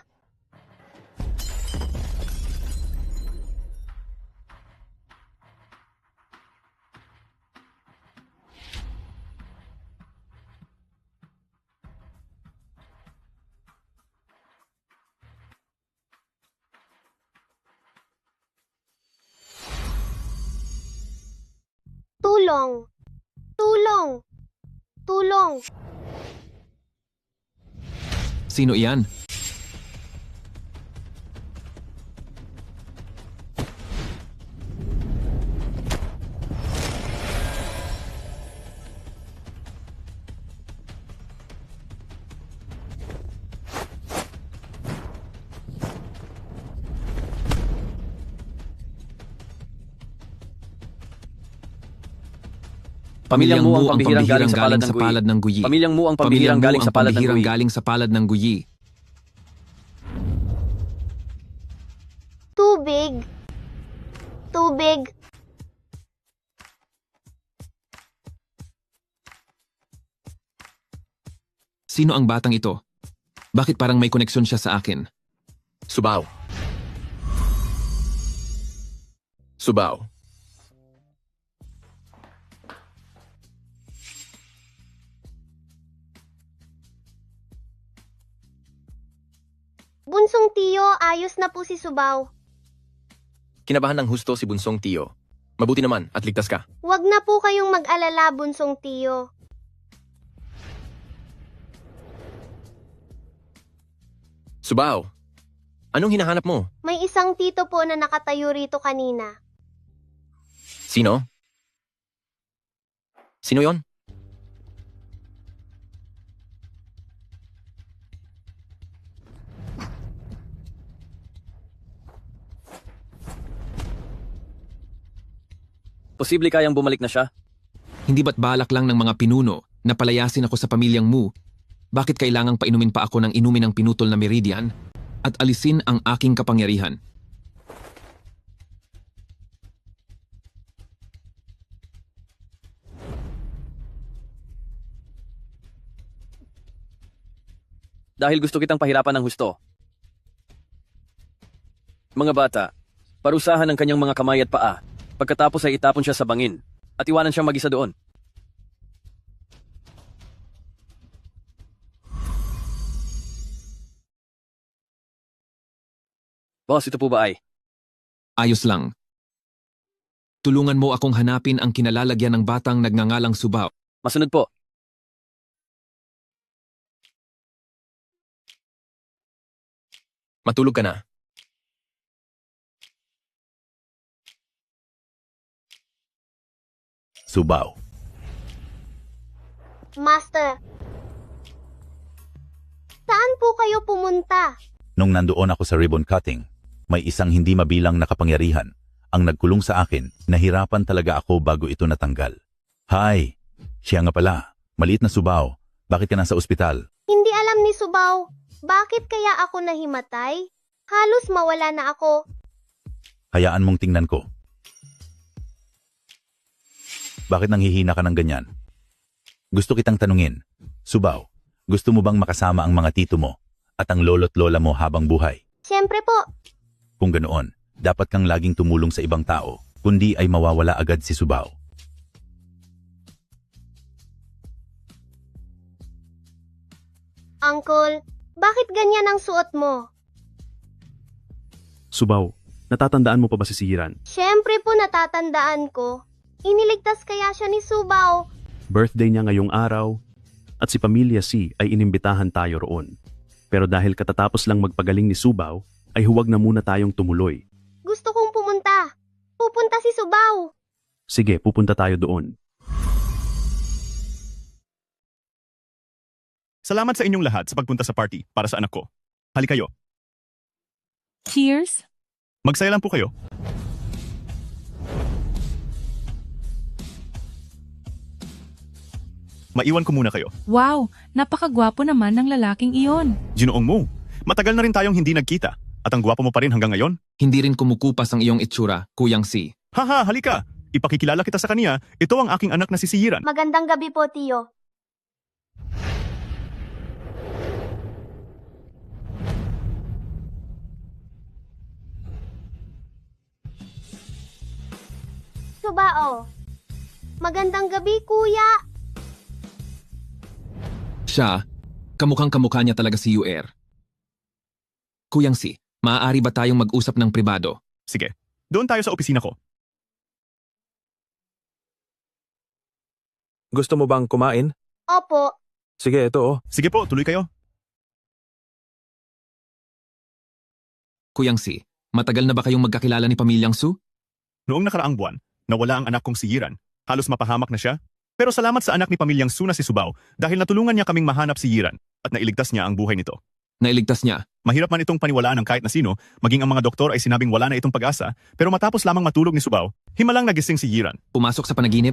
tulong! Tulong! Tulong! Sino iyan? Pamilyang mo ang pambihirang galing sa palad ng guyi. Pamilyang mo ang pambihirang galing sa palad ng guyi. Tubig! Tubig! Sino ang batang ito? Bakit parang may koneksyon siya sa akin? Subaw. Subaw. Bunsong tiyo, ayos na po si Subaw. Kinabahan ng husto si Bunsong Tiyo. Mabuti naman at ligtas ka. Huwag na po kayong mag-alala, Bunsong tiyo. Subaw, anong hinahanap mo? May isang tito po na nakatayo rito kanina. Sino? Sino yon? Posible kayang bumalik na siya? Hindi ba't balak lang ng mga pinuno na palayasin ako sa pamilyang Mu? Bakit kailangang painumin pa ako ng inumin ng pinutol na meridian at alisin ang aking kapangyarihan? Dahil gusto kitang pahirapan ng husto. Mga bata, parusahan ang kanyang mga kamay at paa. Pagkatapos ay itapon siya sa bangin at iwanan siyang mag-isa doon. Boss, ito po ba ay? Ayos lang. Tulungan mo akong hanapin ang kinalalagyan ng batang nagngangalang Subaw. Masunod po. Matulog ka na. Subaw. Master, saan po kayo pumunta? Nung nandoon ako sa ribbon cutting, may isang hindi mabilang na kapangyarihan ang nagkulong sa akin. Nahirapan talaga ako bago ito natanggal. Hi, siya nga pala. Maliit na Subaw. Bakit ka nasa ospital? Hindi alam ni Subaw. Bakit kaya ako nahimatay? Halos mawala na ako. Hayaan mong tingnan ko. Bakit nanghihina ka ng ganyan? Gusto kitang tanungin, Subaw, gusto mo bang makasama ang mga tito mo at ang lolo't lola mo habang buhay? Siyempre po. Kung ganoon, dapat kang laging tumulong sa ibang tao, kundi ay mawawala agad si Subaw. Uncle, bakit ganyan ang suot mo? Subaw, natatandaan mo pa ba si Sihiran? Siyempre po natatandaan ko. Iniligtas kaya siya ni Subaw. Birthday niya ngayong araw at si Pamilya C ay inimbitahan tayo roon. Pero dahil katatapos lang magpagaling ni Subaw, ay huwag na muna tayong tumuloy. Gusto kong pumunta. Pupunta si Subaw. Sige, pupunta tayo doon. Salamat sa inyong lahat sa pagpunta sa party para sa anak ko. Hali kayo. Cheers! Magsaya lang po kayo. Maiwan ko muna kayo. Wow, napakagwapo naman ng lalaking iyon. Ginoong mo, matagal na rin tayong hindi nagkita. At ang gwapo mo pa rin hanggang ngayon. Hindi rin kumukupas ang iyong itsura, Kuyang Si. Haha, halika. Ipakikilala kita sa kanya. Ito ang aking anak na si Sihiran. Magandang gabi po, Tiyo. Subao. Magandang gabi, kuya. Siya, kamukhang kamukha niya talaga si UR. Kuyang Si, maaari ba tayong mag-usap ng pribado? Sige, doon tayo sa opisina ko. Gusto mo bang kumain? Opo. Sige, ito oh. Sige po, tuloy kayo. Kuyang Si, matagal na ba kayong magkakilala ni Pamilyang Su? Noong nakaraang buwan, nawala ang anak kong si Yiran. Halos mapahamak na siya. Pero salamat sa anak ni Pamilyang Su na si Subaw dahil natulungan niya kaming mahanap si Yiran at nailigtas niya ang buhay nito. Nailigtas niya? Mahirap man itong paniwalaan ng kahit na sino, maging ang mga doktor ay sinabing wala na itong pag-asa, pero matapos lamang matulog ni Subaw, himalang nagising si Yiran. Pumasok sa panaginip?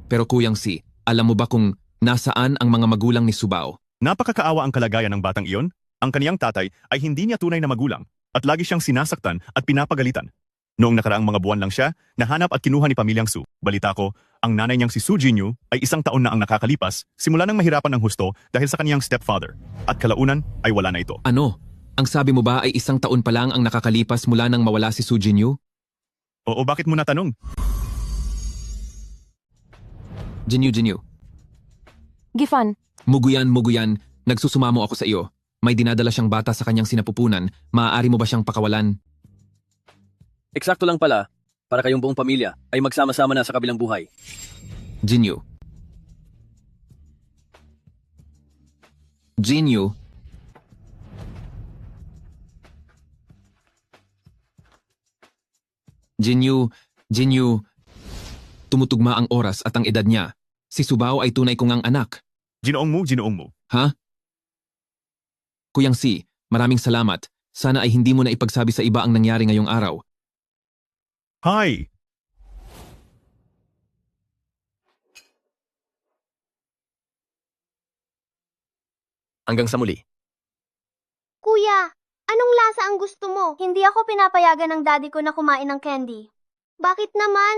Pero Kuyang Si, alam mo ba kung nasaan ang mga magulang ni Subaw? Napakakaawa ang kalagayan ng batang iyon. Ang kaniyang tatay ay hindi niya tunay na magulang at lagi siyang sinasaktan at pinapagalitan. Noong nakaraang mga buwan lang siya, nahanap at kinuha ni Pamilyang Su. Balita ko, ang nanay niyang si Su Jinyu ay 1 taon na ang nakakalipas simula nang mahirapan ng husto dahil sa kaniyang stepfather. At kalaunan ay wala na ito. Ano? Ang sabi mo ba ay 1 taon pa lang ang nakakalipas mula nang mawala si Su Jinyu? Oo, bakit mo natanong? Jinyu. Gifan, Muguyan, nagsusumamo ako sa iyo. May dinadala siyang bata sa kanyang sinapupunan, maaari mo ba siyang pakawalan? Eksakto lang pala, para kayong buong pamilya ay magsama-sama na sa kabilang buhay. Jinyu. Jinyu. Jinyu. Tumutugma ang oras at ang edad niya. Si Subao ay tunay kong ang anak. Ginoong mo. Ha? Kuyang Si, maraming salamat. Sana ay hindi mo na ipagsabi sa iba ang nangyari ngayong araw. Hi! Hanggang sa muli. Kuya, anong lasa ang gusto mo? Hindi ako pinapayagan ng daddy ko na kumain ng candy. Bakit naman?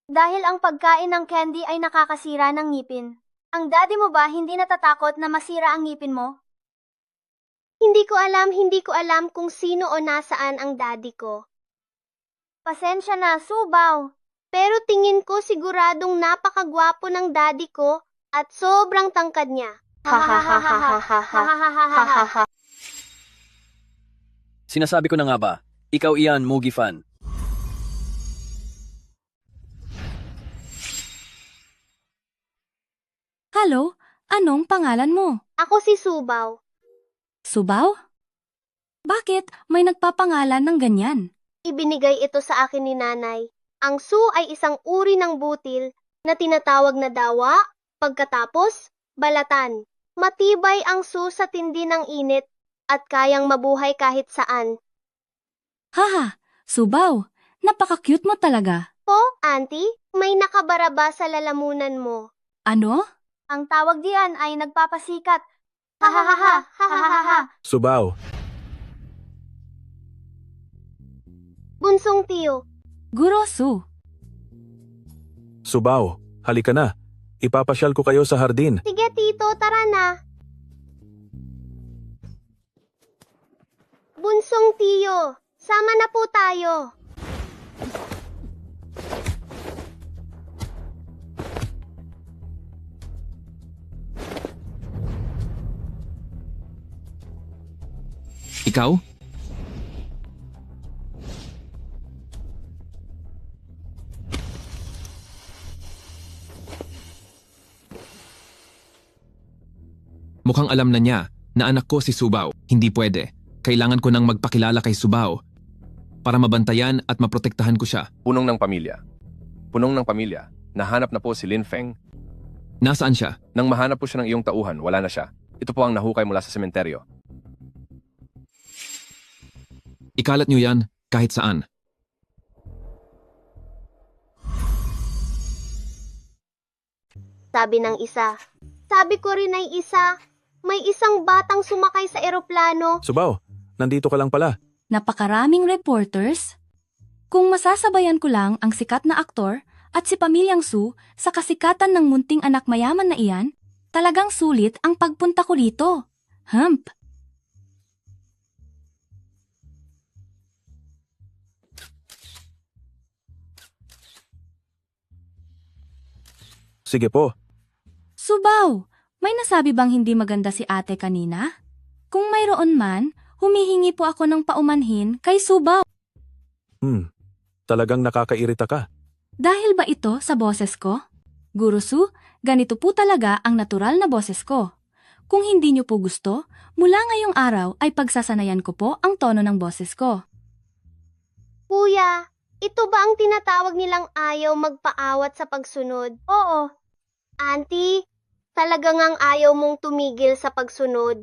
Dahil ang pagkain ng candy ay nakakasira ng ngipin. Ang daddy mo ba hindi natatakot na masira ang ngipin mo? Hindi ko alam kung sino o nasaan ang daddy ko. Pasensya na, Subaw. Pero tingin ko siguradong napakagwapo ng daddy ko at sobrang tangkad niya. Sinasabi ko na nga ba, ikaw iyan, Mugi fan. Hello, anong pangalan mo? Ako si Subaw. Subaw? Bakit may nagpapangalan ng ganyan? Ibinigay ito sa akin ni nanay. Ang Su ay isang uri ng butil na tinatawag na dawa, pagkatapos, balatan. Matibay ang Su sa tindi ng init at kayang mabuhay kahit saan. Haha, Subaw, napaka-cute mo talaga. Po, auntie, may nakabaraba sa lalamunan mo. Ano? Ang tawag diyan ay nagpapasikat. Ha. Subaw, Bunsong tiyo. Guro Su. Subaw, halika na. Ipapasyal ko kayo sa hardin. Sige tito, tara na. Bunsong tiyo, sama na po tayo. Ikaw? Mukhang alam na niya na anak ko si Subaw. Hindi pwede. Kailangan ko nang magpakilala kay Subaw para mabantayan at maprotektahan ko siya. Punong ng pamilya. Nahanap na po si Lin Feng. Nasaan siya? Nang mahanap po siya ng iyong tauhan, wala na siya. Ito po ang nahukay mula sa sementeryo. Ikalat niyo yan kahit saan. Sabi ng isa. Sabi ko rin ay isa. May isang batang sumakay sa eroplano. Subaw, nandito ka lang pala. Napakaraming reporters. Kung masasabayan ko lang ang sikat na aktor at si Pamilyang Su sa kasikatan ng munting anak mayaman na iyan, talagang sulit ang pagpunta ko dito. Hump. Sige po. Subaw, may nasabi bang hindi maganda si ate kanina? Kung mayroon man, humihingi po ako ng paumanhin kay Subaw. Talagang nakakairita ka. Dahil ba ito sa boses ko? Guro Su, ganito po talaga ang natural na boses ko. Kung hindi niyo po gusto, mula ngayong araw ay pagsasanayan ko po ang tono ng boses ko. Kuya, ito ba ang tinatawag nilang ayaw magpaawat sa pagsunod? Oo. Auntie, talagang ang ayaw mong tumigil sa pagsunod.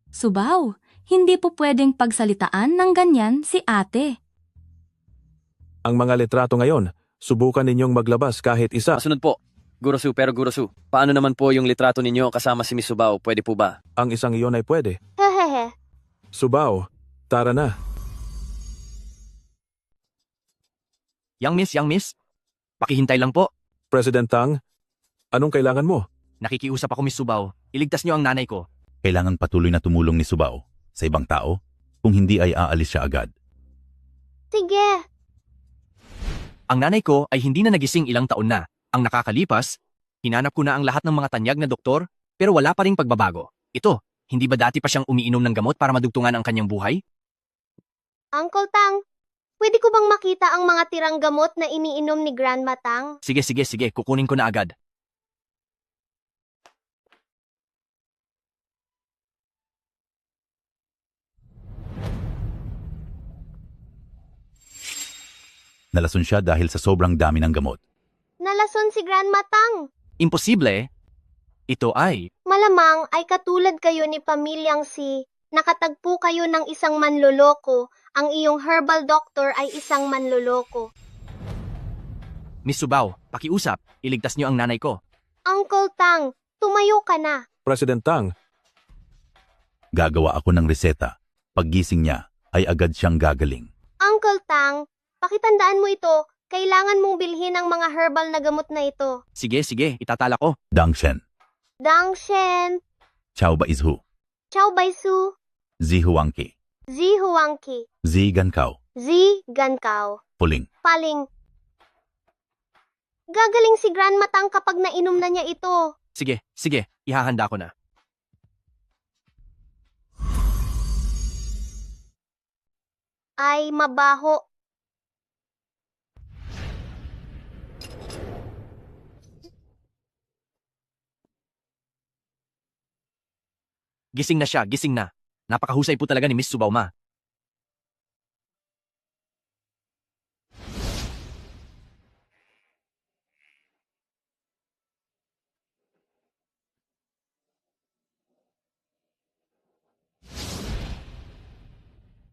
Subaw, hindi po pwedeng pagsalitaan ng ganyan si ate. Ang mga litrato ngayon, subukan ninyong maglabas kahit isa. Masunod po. Guro Su, paano naman po yung litrato ninyo kasama si Miss Subaw? Pwede po ba? Ang isang iyon ay pwede. Hehehe. Subaw, tara na. Young miss, pakihintay lang po. President Tang, anong kailangan mo? Nakikiusap ako Miss Subaw. Iligtas niyo ang nanay ko. Kailangan patuloy na tumulong ni Subaw sa ibang tao. Kung hindi ay aalis siya agad. Sige. Ang nanay ko ay hindi na nagising ilang taon na. Ang nakakalipas, hinanap ko na ang lahat ng mga tanyag na doktor, pero wala pa ring pagbabago. Ito, Hindi ba dati pa siyang umiinom ng gamot para madugtungan ang kanyang buhay? Uncle Tang, pwede ko bang makita ang mga tirang gamot na iniinom ni Grandma Tang? Sige, kukunin ko na agad. Nalason siya dahil sa sobrang dami ng gamot. Nalason si Grandma Tang. Imposible. Ito ay... Malamang ay katulad kayo ni Pamilyang Si. Nakatagpo kayo ng isang manloloko. Ang iyong herbal doctor ay isang manloloko. Miss Subaw, pakiusap. Iligtas niyo ang nanay ko. Uncle Tang, tumayo ka na. President Tang, Gagawa ako ng reseta. Paggising niya, ay agad siyang gagaling. Uncle Tang, pakitandaan mo ito. Kailangan mong bilhin ang mga herbal na gamot na ito. Sige, itatala ko. Dang Shen, Dang Shen, Chao Baizhu, Chao Baisu, Zi Huangqi, Zi Huangqi, Zi Gankao, Zi Gankao, Puling. Paling. Gagaling si Grandma Tang kapag nainom na niya ito. Sige, ihahanda ko na. Ay, mabaho. Gising na siya, gising na. Napakahusay po talaga ni Miss Subaw, ma.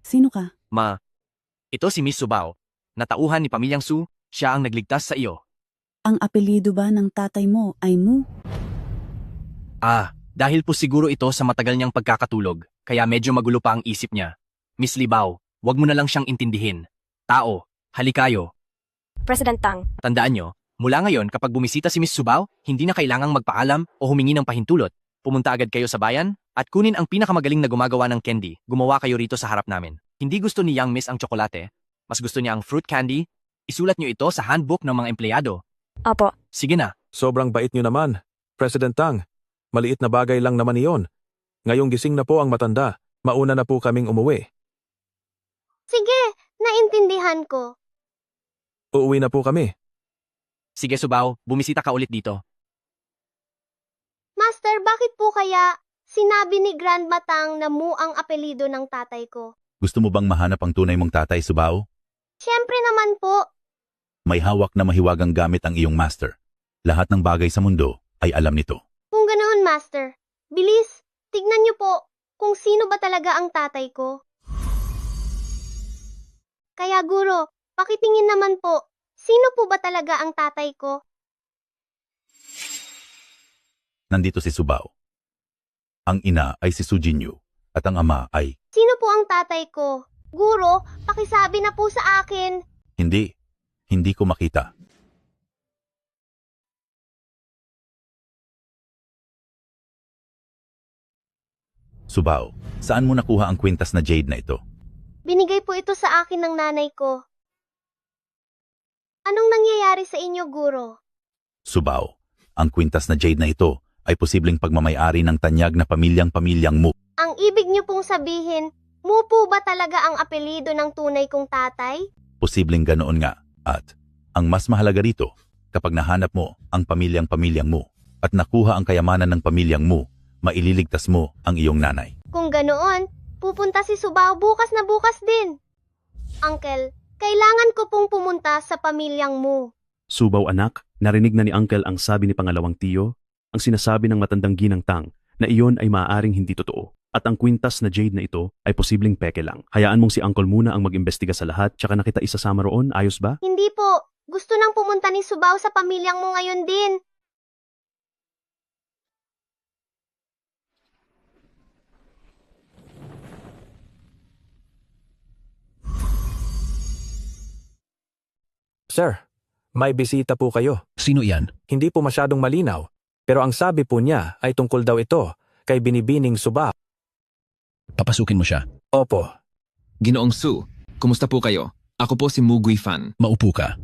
Sino ka? Ma, ito si Miss Subaw. Natauhan ni Pamilyang Su, siya ang nagligtas sa iyo. Ang apelido ba ng tatay mo ay Mu? Dahil po siguro ito sa matagal niyang pagkakatulog, kaya medyo magulo pa ang isip niya. Miss Libaw, wag mo na lang siyang intindihin. Tao, halikayo. President Tang, Tandaan nyo, mula ngayon kapag bumisita si Miss Subaw, hindi na kailangang magpaalam o humingi ng pahintulot. Pumunta agad kayo sa bayan at kunin ang pinakamagaling na gumagawa ng candy. Gumawa kayo rito sa harap namin. Hindi gusto ni Young Miss ang tsokolate, mas gusto niya ang fruit candy. Isulat nyo ito sa handbook ng mga empleyado. Opo. Sige na. sobrang bait niyo naman. President Tang, maliit na bagay lang naman iyon. Ngayong gising na po ang matanda, mauna na po kaming umuwi. Sige, naintindihan ko. Uuwi na po kami. Sige Subaw, bumisita ka ulit dito. Master, bakit po kaya sinabi ni Grandma Tang na Mu ang apelido ng tatay ko? Gusto mo bang mahanap ang tunay mong tatay, Subao? Siyempre naman po. May hawak na mahiwagang gamit ang iyong master. Lahat ng bagay sa mundo ay alam nito. Kung ganoon, Master, bilis, tignan niyo po kung sino ba talaga ang tatay ko. Kaya guro, pakitingin naman po, sino po ba talaga ang tatay ko? Nandito si Subao. Ang ina ay si Su Jinyu at ang ama ay Sino po ang tatay ko? Guro, pakisabi na po sa akin. Hindi ko makita. Subao, saan mo nakuha ang kwintas na jade na ito? Binigay po ito sa akin ng nanay ko. Anong nangyayari sa inyo, Guro? Subao, ang kwintas na jade na ito ay posibleng pagmamayari ng tanyag na pamilyang Mu. Ang ibig niyo pong sabihin, Mu po ba talaga ang apelido ng tunay kong tatay? Posibleng ganoon nga. At ang mas mahalaga rito, kapag nahanap mo ang pamilyang Mu at nakuha ang kayamanan ng pamilyang Mu, maililigtas mo ang iyong nanay. Kung ganoon, pupunta si Subao bukas na bukas din. Uncle, kailangan ko pong pumunta sa pamilyang Mu. Subaw anak, narinig na ni Uncle ang sabi ni pangalawang tiyo, ang sinasabi ng matandang ginang Tang na iyon ay maaaring hindi totoo. At ang kwintas na jade na ito ay posibleng peke lang. Hayaan mong si Uncle muna ang mag-imbestiga sa lahat tsaka na kita isasama roon, ayos ba? Hindi po, gusto nang pumunta ni Subao sa pamilyang Mu ngayon din. Sir, may bisita po kayo. Sino yan? Hindi po masyadong malinaw, pero ang sabi po niya ay tungkol daw ito kay Binibining Subao. Papasukin mo siya. Opo. Ginoong Su, kumusta po kayo? Ako po si Mu Guifan. Maupo ka.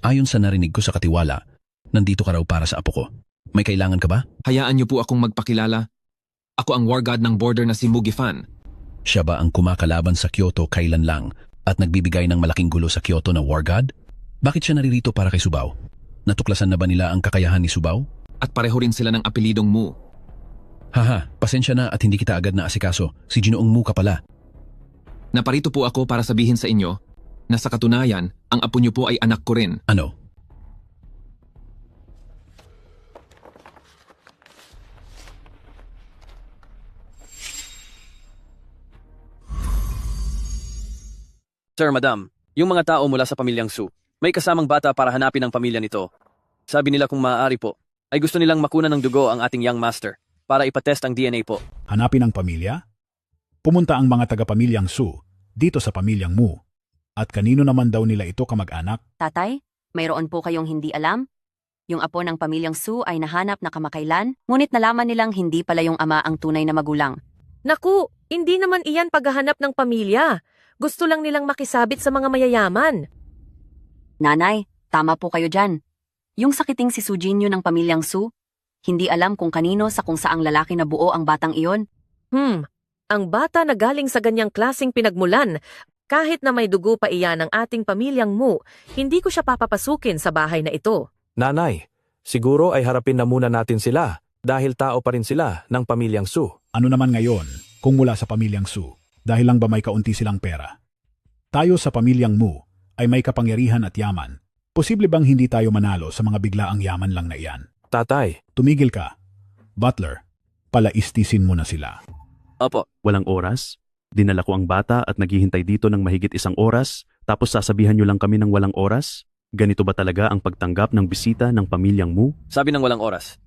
Ayon sa narinig ko sa katiwala, nandito ka raw para sa apo ko. May kailangan ka ba? Hayaan niyo po akong magpakilala. Ako ang war god ng border na si Mugifan. Siya ba ang kumakalaban sa Kyoto kailan lang at nagbibigay ng malaking gulo sa Kyoto na war god? Bakit siya naririto para kay Subaw? Natuklasan na ba nila ang kakayahan ni Subaw? At pareho rin sila ng apelidong Mu. Haha, pasensya na at hindi kita agad na asikaso. Si Ginoong Mu ka pala. Naparito po ako para sabihin sa inyo na sa katunayan, ang apo niyo po ay anak ko rin. Ano? Sir, Madam, yung mga tao mula sa pamilyang Su, may kasamang bata para hanapin ang pamilya nito. Sabi nila kung maaari po, ay gusto nilang makuna ng dugo ang ating young master para ipatest ang DNA po. Hanapin ang pamilya? Pumunta ang mga taga-pamilyang Su dito sa pamilyang Mu. At kanino naman daw nila ito kamag-anak? Tatay, mayroon po kayong hindi alam? Yung apo ng pamilyang Su ay nahanap na kamakailan, ngunit nalaman nilang hindi pala yung ama ang tunay na magulang. Naku, hindi naman iyan paghahanap ng pamilya. Gusto lang nilang makisabit sa mga mayayaman. Nanay, tama po kayo dyan. Yung sakiting si Sujinyo ng pamilyang Su, hindi alam kung kanino sa kung saang lalaki na buo ang batang iyon. Ang bata na galing sa ganyang klaseng pinagmulan, kahit na may dugo pa iyan ng ating pamilyang Mu, hindi ko siya papapasukin sa bahay na ito. Nanay, siguro ay harapin na muna natin sila dahil tao pa rin sila ng pamilyang Su. Ano naman ngayon kung mula sa pamilyang Su? Dahil lang ba may kaunti silang pera? Tayo sa pamilyang Mu ay may kapangyarihan at yaman. Posible bang hindi tayo manalo sa mga biglaang yaman lang na iyan? Tatay, tumigil ka. Butler, palaistisin mo na sila. Opo. Walang oras? Dinala ko ang bata at naghihintay dito ng mahigit 1 oras, tapos sasabihan niyo lang kami ng walang oras? Ganito ba talaga ang pagtanggap ng bisita ng pamilyang Mu? Sabi ng walang oras.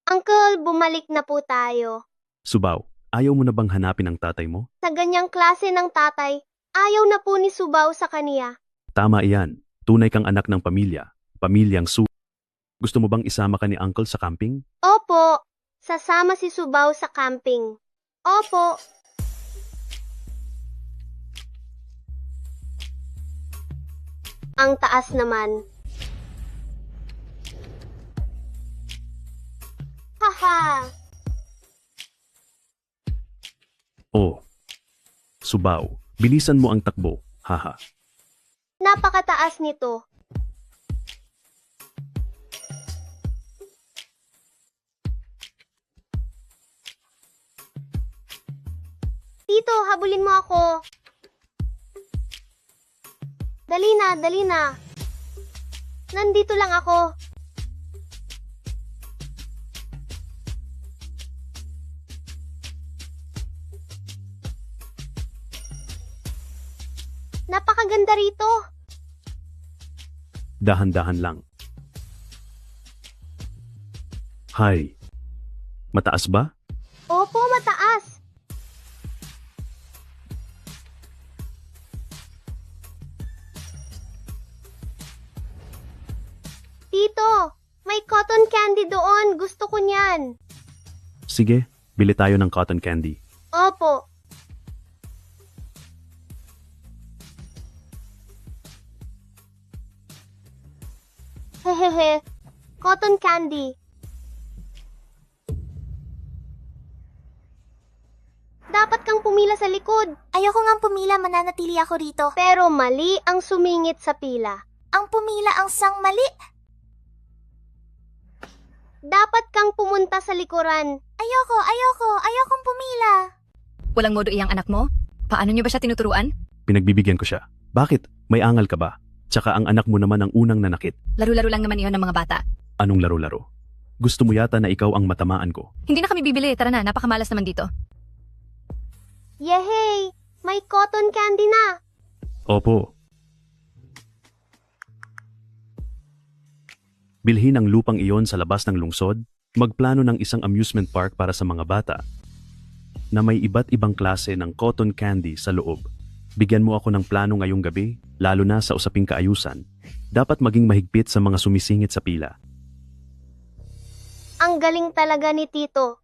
Uncle, bumalik na po tayo. Subaw, ayaw mo na bang hanapin ang tatay mo? Sa ganyang klase ng tatay, ayaw na po ni Subaw sa kaniya. Tama iyan. Tunay kang anak ng pamilya. Pamilyang Su. Gusto mo bang isama ka ni Uncle sa camping? Opo, sasama si Subaw sa camping. Opo. Ang taas naman. Haha. Oh. Subaw, bilisan mo ang takbo. Haha. Napakataas nito. Tito, habulin mo ako. Dali na, dali na. Nandito lang ako. Napakaganda rito. Dahan-dahan lang. Hay. Mataas ba? Opo, mataas. Tito, may cotton candy doon. Gusto ko niyan. Sige, bili tayo ng cotton candy. Opo. Hehehe, cotton candy. Dapat kang pumila sa likod. Ayoko ngang pumila, mananatili ako rito. Pero mali ang sumingit sa pila. Ang pumila ang sang mali. Dapat kang pumunta sa likuran. Ayokong pumila. Walang modo iyang anak mo? Paano niyo ba siya tinuturuan? Pinagbibigyan ko siya. Bakit? May angal ka ba? Tsaka ang anak mo naman ang unang nanakit. Laro-laro lang naman iyon ng mga bata. Anong laro-laro? Gusto mo yata na ikaw ang matamaan ko. Hindi na kami bibili. Tara na, napakamalas naman dito. Yehey! May cotton candy na! Opo. Bilhin ang lupang iyon sa labas ng lungsod, magplano ng isang amusement park para sa mga bata na may iba't ibang klase ng cotton candy sa loob. Bigyan mo ako ng plano ngayong gabi, lalo na sa usaping kaayusan. Dapat maging mahigpit sa mga sumisingit sa pila. Ang galing talaga ni Tito.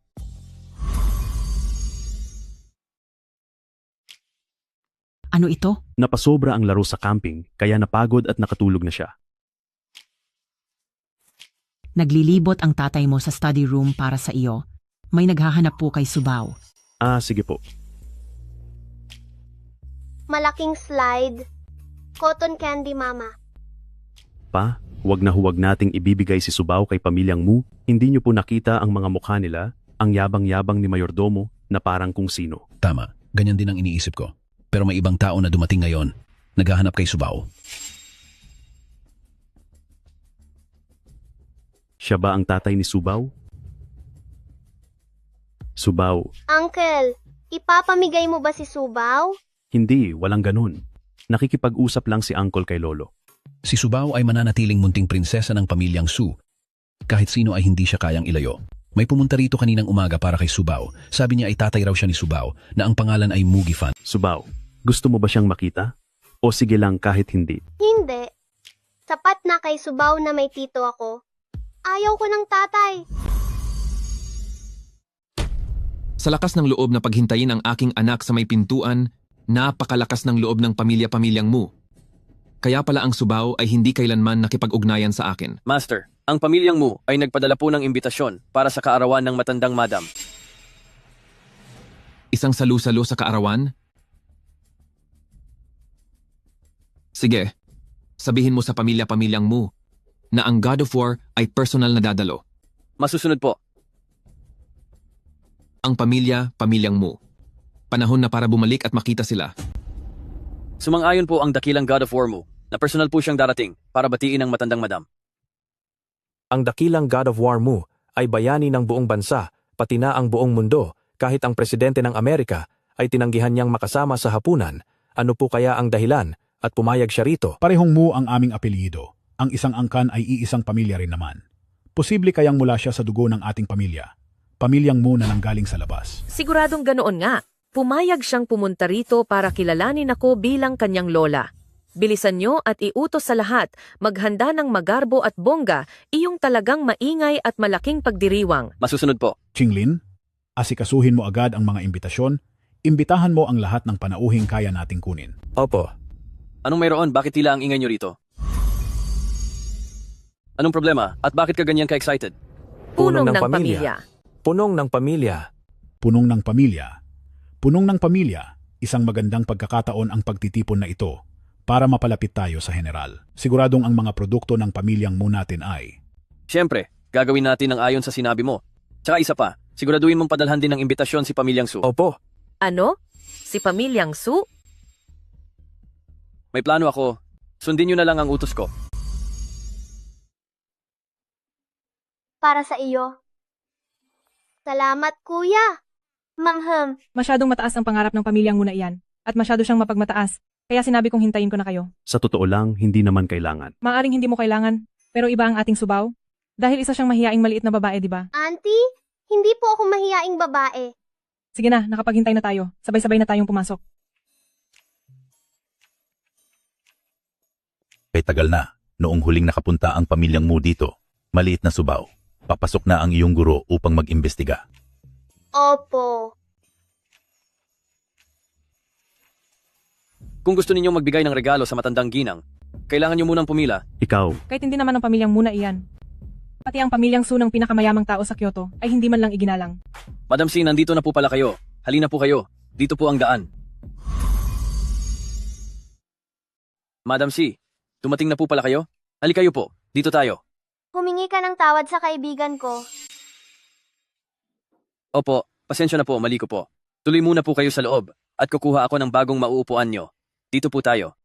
Ano ito? Napasobra ang laro sa camping, kaya napagod at nakatulog na siya. Naglilibot ang tatay mo sa study room para sa iyo. May naghahanap po kay Subaw. Sige po. Malaking slide. Cotton candy, Mama. Pa, huwag na huwag nating ibibigay si Subaw kay pamilyang Mu. Hindi niyo po nakita ang mga mukha nila, ang yabang-yabang ni Mayordomo na parang kung sino. Tama, ganyan din ang iniisip ko. Pero may ibang tao na dumating ngayon. Naghahanap kay Subaw. Siya ba ang tatay ni Subaw? Subaw, Uncle, ipapamigay mo ba si Subaw? hindi, walang ganun. Nakikipag-usap lang si Uncle kay Lolo. Si Subaw ay mananatiling munting prinsesa ng pamilyang Su. Kahit sino ay hindi siya kayang ilayo. May pumunta rito kaninang umaga para kay Subaw. Sabi niya ay tatay raw siya ni Subaw na ang pangalan ay Mugifan. Subaw, gusto mo ba siyang makita? O sige lang kahit hindi. Hindi. Sapat na kay Subaw na may tito ako. Ayaw ko ng tatay. Sa lakas ng loob na paghintayin ang aking anak sa may pintuan, napakalakas ng loob ng pamilya-pamilyang Mu. Kaya pala ang Subaw ay hindi kailanman nakipag-ugnayan sa akin. Master, ang pamilyang Mu ay nagpadala po ng imbitasyon para sa kaarawan ng matandang madam. Isang salu-salo sa kaarawan? Sige, sabihin mo sa pamilya-pamilyang Mu na ang God of War ay personal na dadalo. Masusunod po. Ang pamilya-pamilyang Mu. Panahon na para bumalik at makita sila. Sumang-ayon po ang dakilang God of War Mu na personal po siyang darating para batiin ang matandang madam. Ang dakilang God of War Mu ay bayani ng buong bansa, pati na ang buong mundo, kahit ang presidente ng Amerika ay tinanggihan niyang makasama sa hapunan. Ano po kaya ang dahilan at pumayag siya rito? Parehong Mu ang aming apelyido. Ang isang angkan ay iisang pamilya rin naman. Posible kayang mula siya sa dugo ng ating pamilya. Pamilyang Mu na nanggaling sa labas. Siguradong ganoon nga. Pumayag siyang pumunta rito para kilalanin ako bilang kanyang lola. Bilisan nyo at iutos sa lahat, maghanda ng magarbo at bongga, iyong talagang maingay at malaking pagdiriwang. Masusunod po. Chinglin, asikasuhin mo agad ang mga imbitasyon. Imbitahan mo ang lahat ng panauhing kaya nating kunin. Opo. Anong mayroon? Bakit tila ang ingay nyo rito? Anong problema? At bakit ka ganyan ka-excited? Punong ng pamilya. Punong ng pamilya. Punong ng pamilya. Punong ng pamilya, isang magandang pagkakataon ang pagtitipon na ito para mapalapit tayo sa general. Siguradong ang mga produkto ng pamilyang Mu natin ay... Siyempre, gagawin natin ang ayon sa sinabi mo. Tsaka isa pa, siguraduhin mong padalhan din ng imbitasyon si pamilyang Su. Opo. Ano? Si pamilyang Su? May plano ako. Sundin nyo na lang ang utos ko. Para sa iyo. Salamat, kuya. Mangham. Masyadong mataas ang pangarap ng pamilyang Mu na iyan. At masyado siyang mapagmataas. Kaya sinabi kong hintayin ko na kayo. Sa totoo lang, hindi naman kailangan. Maaring hindi mo kailangan, pero iba ang ating Subaw. Dahil isa siyang mahiyaing maliit na babae, di ba? Auntie, hindi po ako mahiyaing babae. Sige na, nakapaghintay na tayo. Sabay-sabay na tayong pumasok. Kay tagal na, noong huling nakapunta ang pamilyang Mu dito, maliit na Subaw. Papasok na ang iyong guro upang mag-imbestiga. Opo. Kung gusto ninyong magbigay ng regalo sa matandang ginang, kailangan nyo munang pumila. Ikaw. Kahit hindi naman ang pamilyang Mu na iyan. Pati ang pamilyang Su ng pinakamayamang tao sa Kyoto ay hindi man lang iginalang. Madam C, nandito na po pala kayo. Halina po kayo. Dito po ang daan. Madam C, dumating na po pala kayo? Halika kayo po. Dito tayo. Humingi ka ng tawad sa kaibigan ko. Opo, pasensya na po, mali ko po. Tuloy muna po kayo sa loob at kukuha ako ng bagong mauupuan nyo. Dito po tayo.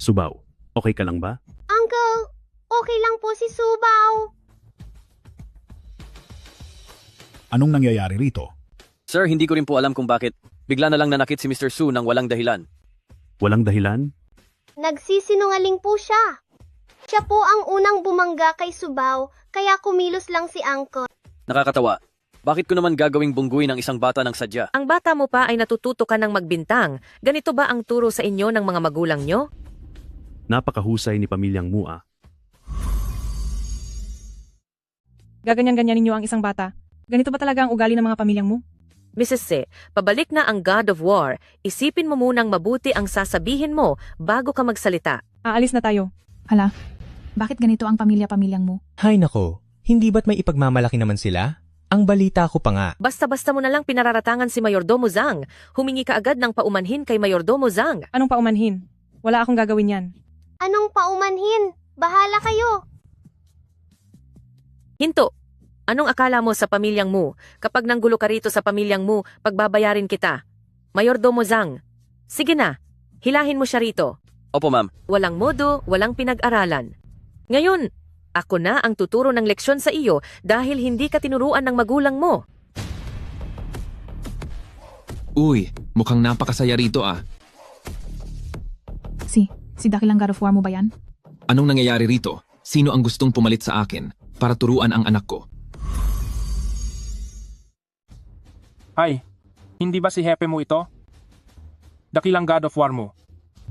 Subaw, okay ka lang ba? Uncle, okay lang po si Subaw. Anong nangyayari rito? Sir, hindi ko rin po alam kung bakit. Bigla na lang nanakit si Mr. Su nang walang dahilan. Walang dahilan? Nagsisinungaling po siya. Siya po ang unang bumangga kay Subaw, kaya kumilos lang si Uncle. Nakakatawa. Bakit ko naman gagawing bungguin ang isang bata ng sadya? Ang bata mo pa ay natututo ka ng magbintang. Ganito ba ang turo sa inyo ng mga magulang nyo? Napakahusay ni pamilyang Mu. Gaganyan-ganyanin niyo ang isang bata. Ganito ba talaga ang ugali ng mga pamilyang mo? Mrs. C, pabalik na ang God of War. Isipin mo munang mabuti ang sasabihin mo bago ka magsalita. Aalis na tayo. Hala, bakit ganito ang pamilya-pamilyang mo? Hay nako, hindi ba't may ipagmamalaki naman sila? Ang balita ko pa nga. Basta-basta mo na lang pinararatangan si Mayordomo Zhang. Humingi ka agad ng paumanhin kay Mayordomo Zhang. Anong paumanhin? Wala akong gagawin yan. Anong paumanhin? Bahala kayo. Hinto. Anong akala mo sa pamilyang mo? Kapag nanggulo ka rito sa pamilyang mo, pagbabayarin kita. Mayordomo Zhang. Sige na, hilahin mo siya rito. Opo, ma'am. Walang modo, walang pinag-aralan. Ngayon, ako na ang tuturo ng leksyon sa iyo dahil hindi ka tinuruan ng magulang mo. Uy, mukhang napakasaya rito ah. Si dakilang God of War mo ba yan? Anong nangyayari rito? Sino ang gustong pumalit sa akin para turuan ang anak ko? Ay, hindi ba si Hepe mo ito? Dakilang God of War mo.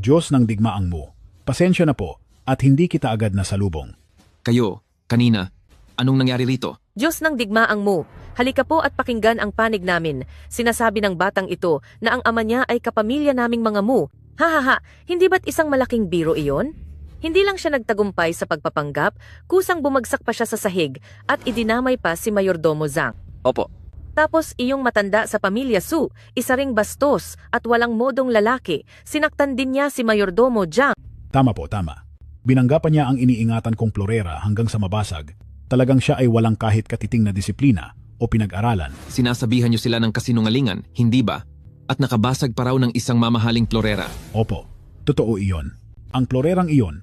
Diyos ng digmaang mo, pasensya na po at hindi kita agad nasalubong. Kayo, kanina, anong nangyari rito? Diyos ng digmaang mo, halika po at pakinggan ang panig namin. Sinasabi ng batang ito na ang ama niya ay kapamilya naming mga mu. Hahaha, hindi ba't isang malaking biro iyon? Hindi lang siya nagtagumpay sa pagpapanggap, kusang bumagsak pa siya sa sahig at idinamay pa si Mayordomo Zhang. Opo. Tapos iyong matanda sa pamilya Su, isa ring bastos at walang modong lalaki, sinaktan din niya si Mayordomo Zhang. Tama po, tama. Binanggapan niya ang iniingatan kong florera hanggang sa mabasag. Talagang siya ay walang kahit katiting na disiplina o pinag-aralan. Sinasabihan niyo sila ng kasinungalingan, hindi ba? At nakabasag pa raw ng isang mamahaling florera. Opo, totoo iyon. Ang florerang iyon,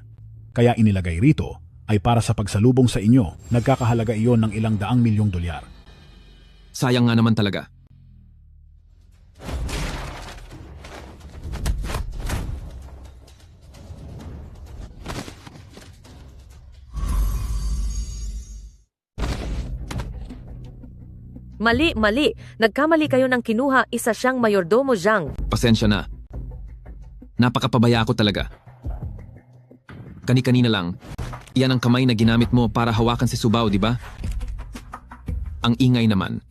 kaya inilagay rito, ay para sa pagsalubong sa inyo. Nagkakahalaga iyon ng ilang daang milyong dolyar. Sayang nga naman talaga. Mali, mali. Nagkamali kayo ng kinuha, isa siyang Mayordomo Zhang. Pasensya na. Napakapabaya ko talaga. Kani-kanina lang, iyan ang kamay na ginamit mo para hawakan si Subaw, di ba? Ang ingay naman.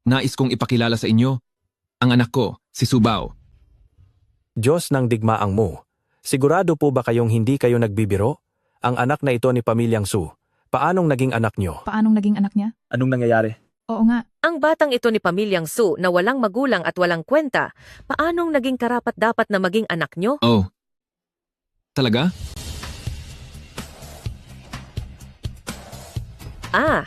Nais kong ipakilala sa inyo, ang anak ko, si Subaw. Diyos ng digmaang mo, sigurado po ba kayong hindi kayo nagbibiro? Ang anak na ito ni Pamilyang Su, paanong naging anak nyo? Paanong naging anak niya? Anong nangyayari? Oo nga. Ang batang ito ni Pamilyang Su na walang magulang at walang kwenta, paanong naging karapat-dapat na maging anak nyo? Oh. Talaga? Ah,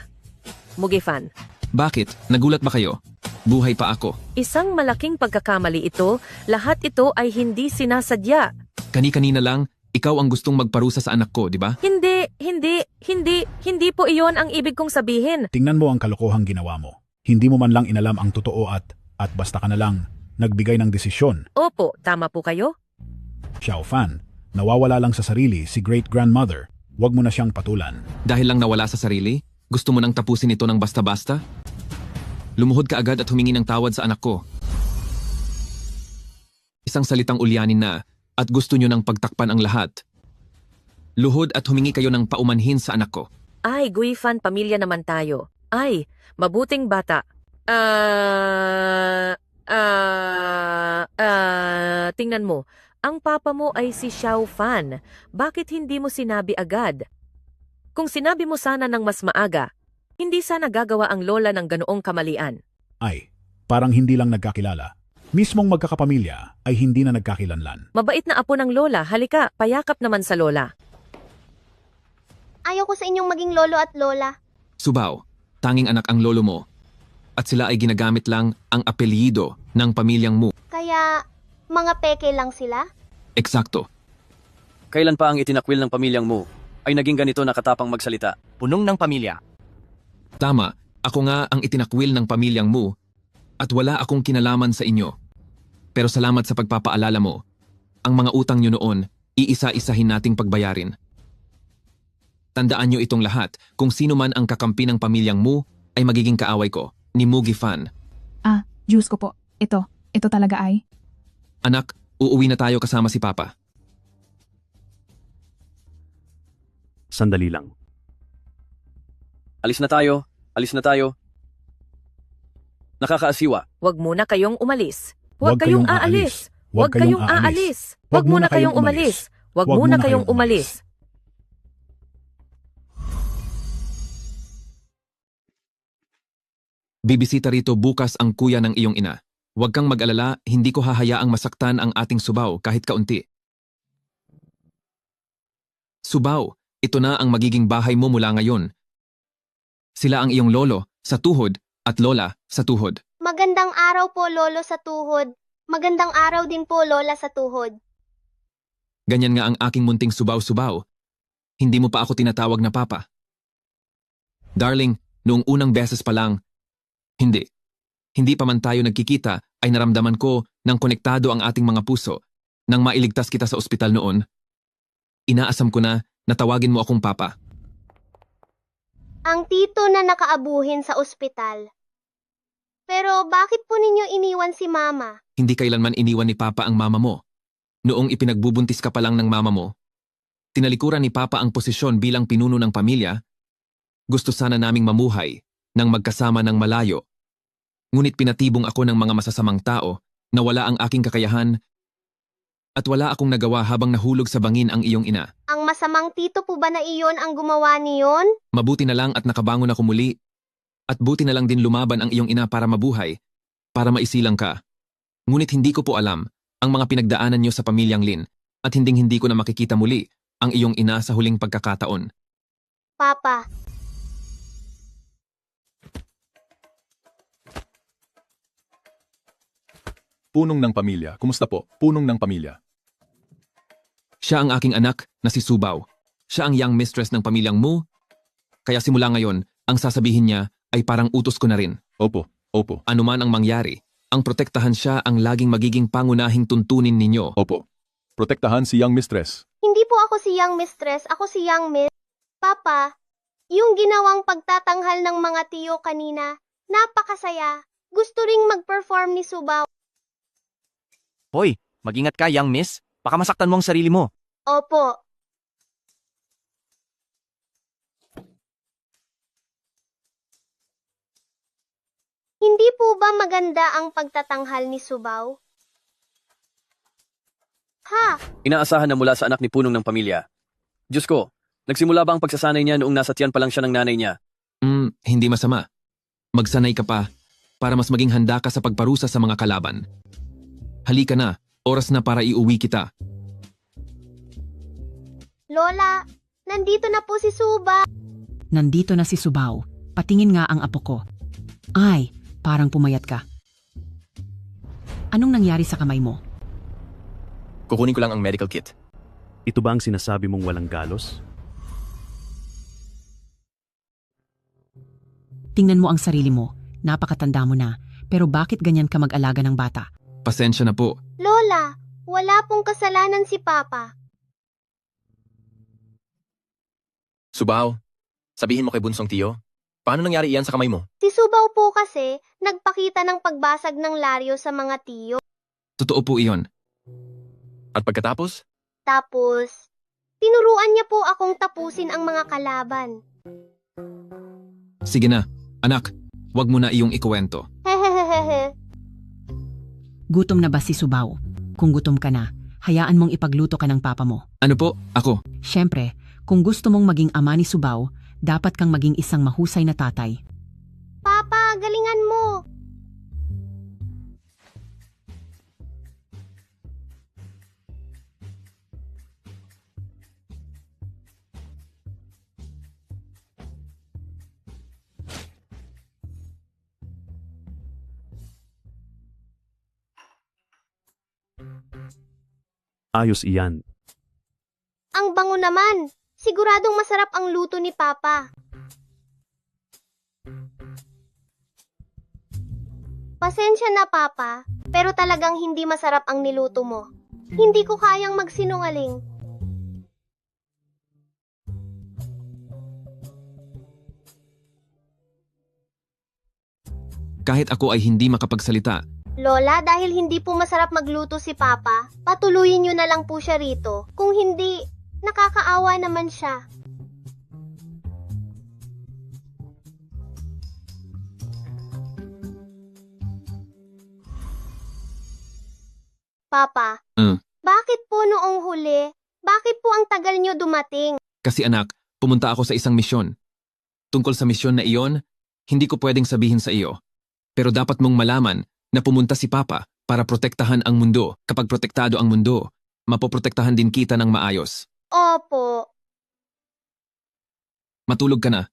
Mugifan. Bakit? Nagulat ba kayo? Buhay pa ako. Isang malaking pagkakamali ito, lahat ito ay hindi sinasadya. Kani-kanina lang, ikaw ang gustong magparusa sa anak ko, di ba? Hindi po iyon ang ibig kong sabihin. Tingnan mo ang kalokohang ginawa mo. Hindi mo man lang inalam ang totoo at basta ka na lang nagbigay ng desisyon. Opo, tama po kayo. Xiao Fan, nawawala lang sa sarili si great-grandmother. Huwag mo na siyang patulan. Dahil lang nawala sa sarili? Gusto mo nang tapusin ito ng basta-basta? Lumuhod ka agad at humingi ng tawad sa anak ko. Isang salitang ulyanin na at gusto nyo nang pagtakpan ang lahat. Luhod at humingi kayo ng paumanhin sa anak ko. Ay, Guifan, pamilya naman tayo. Ay, mabuting bata. Tingnan mo, ang papa mo ay si Xiao Fan. Bakit hindi mo sinabi agad? Kung sinabi mo sana ng mas maaga, hindi sana gagawa ang lola ng ganoong kamalian. Ay, parang hindi lang nagkakilala. Mismong magkakapamilya ay hindi na nagkakilanlan. Mabait na apo ng lola, halika, payakap naman sa lola. Ayaw ko sa inyong maging lolo at lola. Subaw, tanging anak ang lolo mo. At sila ay ginagamit lang ang apelyido ng pamilyang mo. Kaya, mga peke lang sila? Eksakto. Kailan pa ang itinakwil ng pamilyang mo ay naging ganito nakatapang magsalita? Punong ng pamilya. Tama, ako nga ang itinakwil ng pamilyang mo at wala akong kinalaman sa inyo. Pero salamat sa pagpapaalala mo. Ang mga utang nyo noon, iisa-isahin nating pagbayarin. Tandaan nyo itong lahat, kung sino man ang kakampi ng pamilyang mo ay magiging kaaway ko, ni Mugifan. Diyos ko po. Ito talaga ay. Anak, uuwi na tayo kasama si Papa. Sandali lang. Alis na tayo. Alis na tayo. Nakakaasiwa. Huwag muna kayong umalis. Huwag kayong aalis. Huwag kayong aalis. Huwag muna kayong umalis. Huwag muna kayong umalis. Bibisita rito bukas ang kuya ng iyong ina. Huwag kang mag-alala, hindi ko hahayaang masaktan ang ating Subaw kahit kaunti. Subaw, ito na ang magiging bahay mo mula ngayon. Sila ang iyong lolo sa tuhod at lola sa tuhod. Magandang araw po, Lolo sa tuhod. Magandang araw din po, Lola sa tuhod. Ganyan nga ang aking munting Subaw-Subaw. Hindi mo pa ako tinatawag na papa. Darling, noong unang beses pa lang, hindi. Hindi pa man tayo nagkikita ay naramdaman ko nang konektado ang ating mga puso. Nang mailigtas kita sa ospital noon, inaasam ko na tawagin mo akong papa. Ang tito na nakaabuhin sa ospital. Pero bakit po ninyo iniwan si Mama? Hindi kailanman iniwan ni papa ang mama mo. Noong ipinagbubuntis ka pa lang ng mama mo, tinalikuran ni papa ang posisyon bilang pinuno ng pamilya. Gusto sana naming mamuhay nang magkasama ng malayo. Ngunit pinatibong ako ng mga masasamang tao na wala ang aking kakayahan at wala akong nagawa habang nahulog sa bangin ang iyong ina. Ang masamang tito po ba na iyon ang gumawa niyon? Mabuti na lang at nakabangon ako muli. At buti na lang din lumaban ang iyong ina para mabuhay, para maisilang ka. Ngunit hindi ko po alam ang mga pinagdaanan niyo sa pamilyang Lin at hinding-hindi ko na makikita muli ang iyong ina sa huling pagkakataon. Papa. Punong ng pamilya. Kumusta po? Punong ng pamilya. Siya ang aking anak na si Subaw. Siya ang young mistress ng pamilyang Mu. Kaya simula ngayon, ang sasabihin niya ay parang utos ko na rin. Opo, opo. Ano man ang mangyari, ang protektahan siya ang laging magiging pangunahing tuntunin ninyo. Opo. Protektahan si young mistress. Hindi po ako si young mistress, ako si young miss. Papa, yung ginawang pagtatanghal ng mga tiyo kanina, napakasaya. Gusto ring mag-perform ni Subaw. Hoy, mag-ingat ka, young miss. Baka masaktan mo ang sarili mo. Opo. Hindi po ba maganda ang pagtatanghal ni Subaw? Ha? Inaasahan na mula sa anak ni punong ng pamilya. Diyos ko, nagsimula ba ang pagsasanay niya noong nasa tiyan pa lang siya ng nanay niya? Hindi masama. Magsanay ka pa para mas maging handa ka sa pagparusa sa mga kalaban. Halika na, oras na para iuwi kita. Lola, nandito na po si Suba. Nandito na si Subaw. Patingin nga ang apo ko. Ay, parang pumayat ka. Anong nangyari sa kamay mo? Kukunin ko lang ang medical kit. Ito ba ang sinasabi mong walang galos? Tingnan mo ang sarili mo. Napakatanda mo na. Pero bakit ganyan ka mag-alaga ng bata? Pasensya na po. Lola, wala pong kasalanan si Papa. Subaw, sabihin mo kay bunsong tiyo, paano nangyari iyan sa kamay mo? Si Subaw po kasi, nagpakita ng pagbasag ng laryo sa mga tiyo. Totoo po iyon. At pagkatapos? Tapos, tinuruan niya po akong tapusin ang mga kalaban. Sige na, anak, wag mo na iyong ikuwento. Hehehehe. Gutom na ba si Subaw? Kung gutom ka na, hayaan mong ipagluto ka ng papa mo. Ano po? Ako. Siyempre, kung gusto mong maging ama ni Subaw, dapat kang maging isang mahusay na tatay. Papa, galingan mo. Ayos iyan. Ang bango naman. Siguradong masarap ang luto ni Papa. Pasensya na, Papa, pero talagang hindi masarap ang niluto mo. Hindi ko kayang magsinungaling. Kahit ako ay hindi makapagsalita, Lola, dahil hindi po masarap magluto si Papa, patuloyin niyo na lang po siya rito. Kung hindi, nakakaawa naman siya. Papa, bakit po noong huli? Bakit po ang tagal niyo dumating? Kasi anak, pumunta ako sa isang misyon. Tungkol sa misyon na iyon, hindi ko pwedeng sabihin sa iyo. Pero dapat mong malaman na pumunta si Papa para protektahan ang mundo. Kapag protektado ang mundo, mapoprotektahan din kita ng maayos. Opo. Matulog ka na.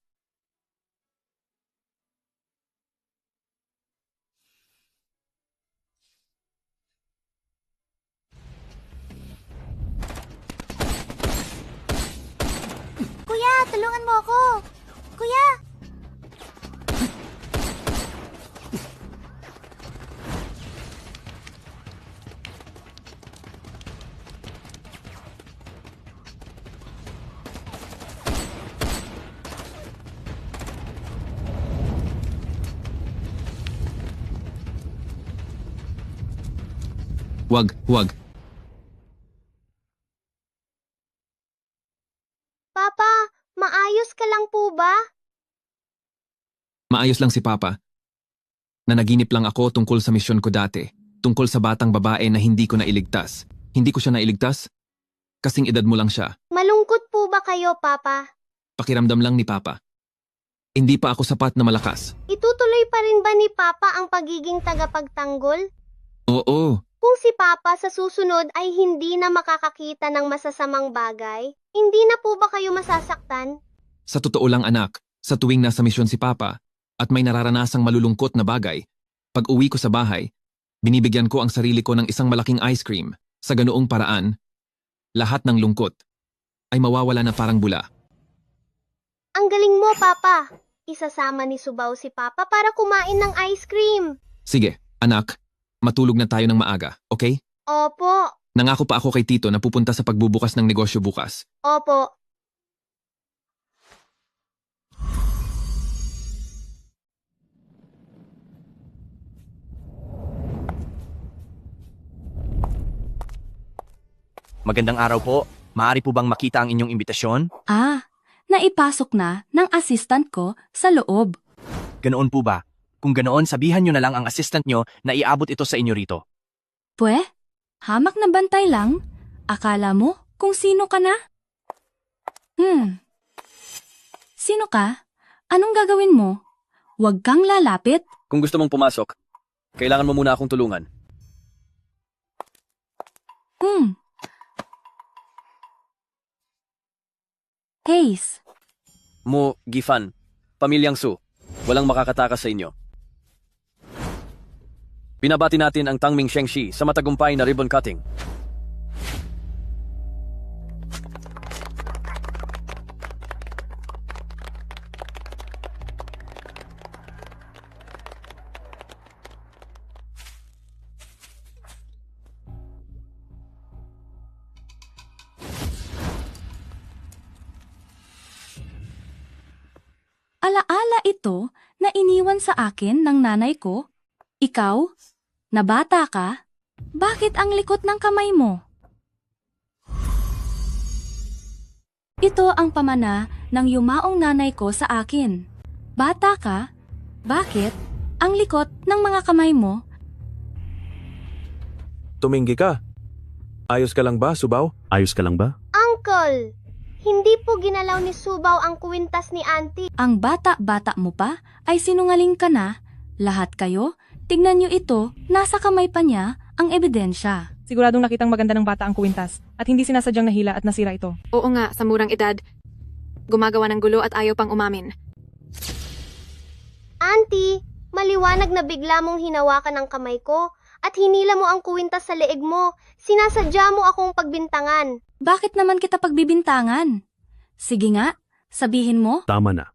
Kuya, tulungan mo ako! Kuya! Wag. Papa, maayos ka lang po ba? Maayos lang si Papa. Nanaginip lang ako tungkol sa misyon ko dati. Tungkol sa batang babae na hindi ko nailigtas. Hindi ko siya nailigtas? Kasing edad mo lang siya. Malungkot po ba kayo, Papa? Pakiramdam lang ni Papa. Hindi pa ako sapat na malakas. Itutuloy pa rin ba ni Papa ang pagiging tagapagtanggol? Oo. Kung si Papa sa susunod ay hindi na makakakita ng masasamang bagay, hindi na po ba kayo masasaktan? Sa totoo lang anak, sa tuwing nasa misyon si Papa at may nararanasang malulungkot na bagay, pag uwi ko sa bahay, binibigyan ko ang sarili ko ng isang malaking ice cream. Sa ganoong paraan, lahat ng lungkot ay mawawala na parang bula. Ang galing mo, Papa. Isasama ni Subaw si Papa para kumain ng ice cream. Sige, anak, matulog na tayo ng maaga, okay? Opo. Nangako pa ako kay Tito na pupunta sa pagbubukas ng negosyo bukas. Opo. Magandang araw po. Maaari po bang makita ang inyong imbitasyon? Naipasok na ng assistant ko sa loob. Ganoon po ba? Kung ganoon, sabihan nyo na lang ang assistant nyo na iabot ito sa inyo rito. Hamak na bantay lang? Akala mo kung sino ka na? Sino ka? Anong gagawin mo? Huwag kang lalapit. Kung gusto mong pumasok, kailangan mo muna akong tulungan. Hayes. Mo, Gifan, Pamilyang Su, walang makakatakas sa inyo. Binabati natin ang Tangming Shengshi sa matagumpay na ribbon cutting. Alaala ito na iniwan sa akin ng nanay ko? Ikaw? Na bata ka? Bakit ang likot ng kamay mo? Ito ang pamana ng yumaong nanay ko sa akin. Bata ka? Bakit? Ang likot ng mga kamay mo? Tuminggi ka. Ayos ka lang ba, Subaw? Ayos ka lang ba? Uncle, hindi po ginalaw ni Subaw ang kwintas ni Auntie. Ang bata-bata mo pa ay sinungaling ka na. Lahat kayo, tignan niyo ito, nasa kamay pa niya ang ebidensya. Siguradong nakitang maganda ng bata ang kuwintas at hindi sinasadyang nahila at nasira ito. Oo nga, sa murang edad. Gumagawa ng gulo at ayaw pang umamin. Auntie, maliwanag na bigla mong hinawakan ang kamay ko at hinila mo ang kwintas sa leeg mo. Sinasadya mo akong pagbintangan. Bakit naman kita pagbibintangan? Sige nga, sabihin mo. Tama na.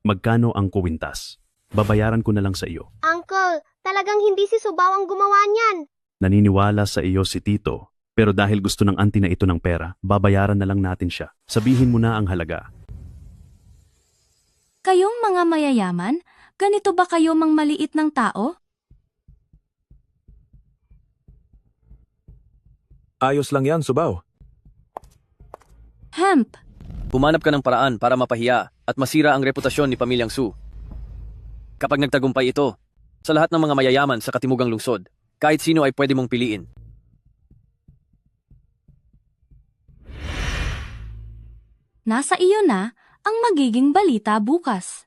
Magkano ang kuwintas? Babayaran ko na lang sa iyo. Uncle, talagang hindi si Subaw ang gumawa niyan. Naniniwala sa iyo si Tito, pero dahil gusto ng auntie na ito ng pera, babayaran na lang natin siya. Sabihin mo na ang halaga. Kayong mga mayayaman, ganito ba kayo mang maliit ng tao? Ayos lang yan, Subaw. Hemp. Humanap ka ng paraan para mapahiya at masira ang reputasyon ni Pamilyang Su. Kapag nagtagumpay ito, sa lahat ng mga mayayaman sa katimugang lungsod, kahit sino ay pwede mong piliin. Nasa iyo na ang magiging balita bukas.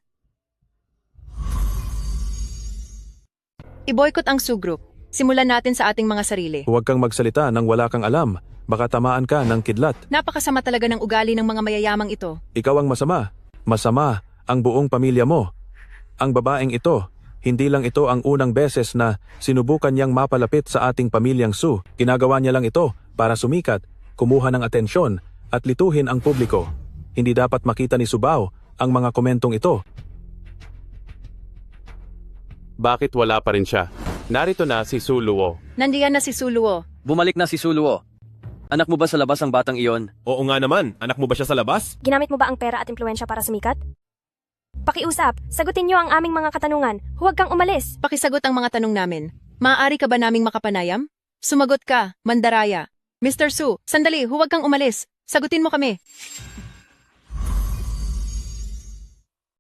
I-boycott ang Su Group. Simulan natin sa ating mga sarili. Huwag kang magsalita nang wala kang alam. Baka tamaan ka ng kidlat. Napakasama talaga ng ugali ng mga mayayamang ito. Ikaw ang masama. Masama ang buong pamilya mo. Ang babaeng ito, hindi lang ito ang unang beses na sinubukan niyang mapalapit sa ating pamilyang Su. Ginagawa niya lang ito para sumikat, kumuha ng atensyon, at lituhin ang publiko. Hindi dapat makita ni Subao ang mga komentong ito. Bakit wala pa rin siya? Narito na si Su Luo. Nandiyan na si Su Luo. Bumalik na si Su Luo. Anak mo ba sa labas ang batang iyon? Oo nga naman. Anak mo ba siya sa labas? Ginamit mo ba ang pera at impluensya para sumikat? Pakiusap, sagutin niyo ang aming mga katanungan. Huwag kang umalis. Pakisagot ang mga tanong namin. Maaari ka ba naming makapanayam? Sumagot ka, Mandaraya. Mr. Su, sandali, huwag kang umalis. Sagutin mo kami.